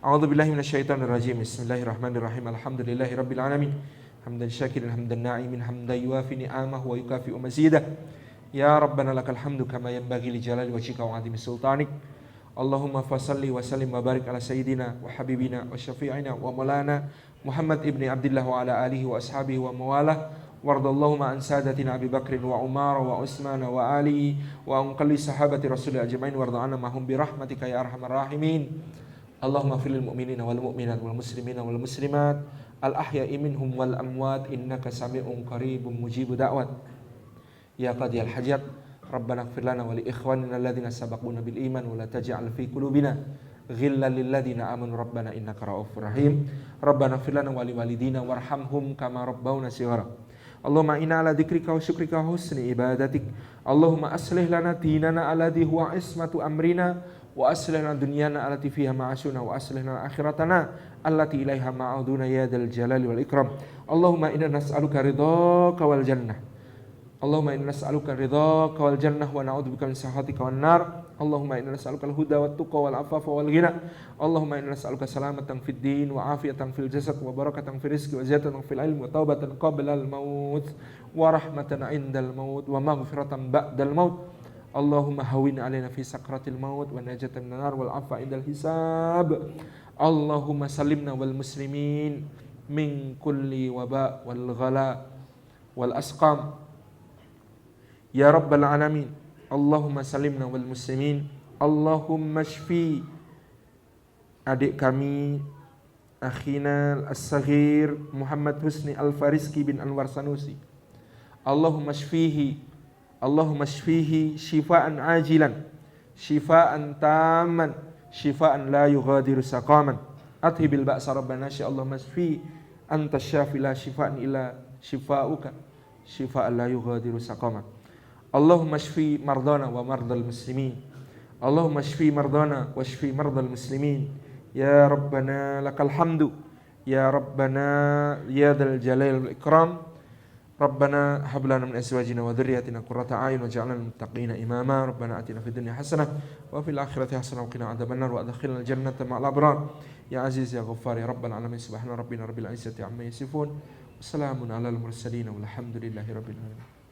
A'udzubillahi minasyaitonirrajim. Bismillahirrahmanirrahim. Alhamdulillahirabbil alamin. Hamdan syakiran hamdan na'imin hamdan yuwafi ni'amahu wa yukafi'u mazidah. Ya Rabbana lakal hamdu kama yanbaghi li jalali wajhika wa 'azimi sultanik. Allahumma fasalli wa sallim wa barik ala sayyidina wa habibina wa syafi'ina wa maulana Muhammad ibni Abdullah wa ala alihi wa ashabihi wa mawalah. Wardallahumma an sadatina Abi Bakrin wa Umar wa Utsman wa Ali wa an kulli sahabati Rasulillah ajma'in warda'ana mahum bi rahmatika ya arhamar rahimin. Allahumma fil mu'minina wal mu'minat wal muslimina wal muslimat al ahya'i minhum wal amwat innaka sami'un qaribun mujibud da'wat ya qadiyal hajat rabbana ighfir lana wa li ikhwanina alladhina sabaquna bil iman wa la taj'al fi qulubina ghillan lil ladzina amanu rabbana innaka ra'ufur rahim rabbana ighfir lana wa li walidina warhamhum kama rabbawna shighara. Allahumma inna ala dzikrika wa syukrika wa husni ibadatik. Allahumma aslih lana dinana alladhi huwa ismatu amrina wa aslih lana dunyana allati fiha ma'ashuna wa aslih lana akhiratana allati ilaiha ma'uduna ya dzal jalali wal ikram. Allahumma inna nas'aluka ridhaka wal jannah. Allahumma inna nas'aluka ridhaka wal jannah wa na'udzubika min sakhatika wan nar. Allahumma inna nas'aluka al-huda wat tuqa wal afafa wal ghina. Allahumma inna nas'aluka salamatan fid din wa afiyatan fil jasad wa barakatan fil rizqi wa ziyadatan fil ilmi wa taubatan qabla al maut wa rahmatan 'indal maut wa maghfiratan ba'dal maut. Allahumma hawwin 'alaina fi sakratil maut wa najatan minan nar wal 'afwa 'indal hisab. Allahumma salimna wal muslimin min kulli waba wal ghala wal asqam ya rabbal alamin. Allahumma salimna wal muslimin. Allahumma shfi adik kami akhina as-saghir Muhammad Husni Al-Fariski bin Anwar Sanusi. Allahumma shfihi Allahumma shfihi shifaan ajilan shifaan taman shifaan la yughadiru saqaman athibil ba'sa rabbana sya Allahumma shfi anta syafi la shifaan illa shifauka shifaan la yughadiru saqaman. Allahumma shfi mardana wa mardal muslimin. Allahumma shfi mardana wa shfi mardal muslimin. Ya Rabbana lakal hamdu. Ya Rabbana ya dzal jalali wal ikram. Rabbana hab lana min azwajina wa dhurriyyatina qurrata a'yun waj'alna lil muttaqina imama. Rabbana atina fid dunya hasanah wa fil akhirati hasanah wa qina adzabannar wa adkhilna al jannata ma'al abrar. Ya aziz ya ghaffar ya rabbal alamin subhana rabbina rabbil izzati amma yasifun. Wassalamun alal mursalin walhamdulillahi rabbil alamin.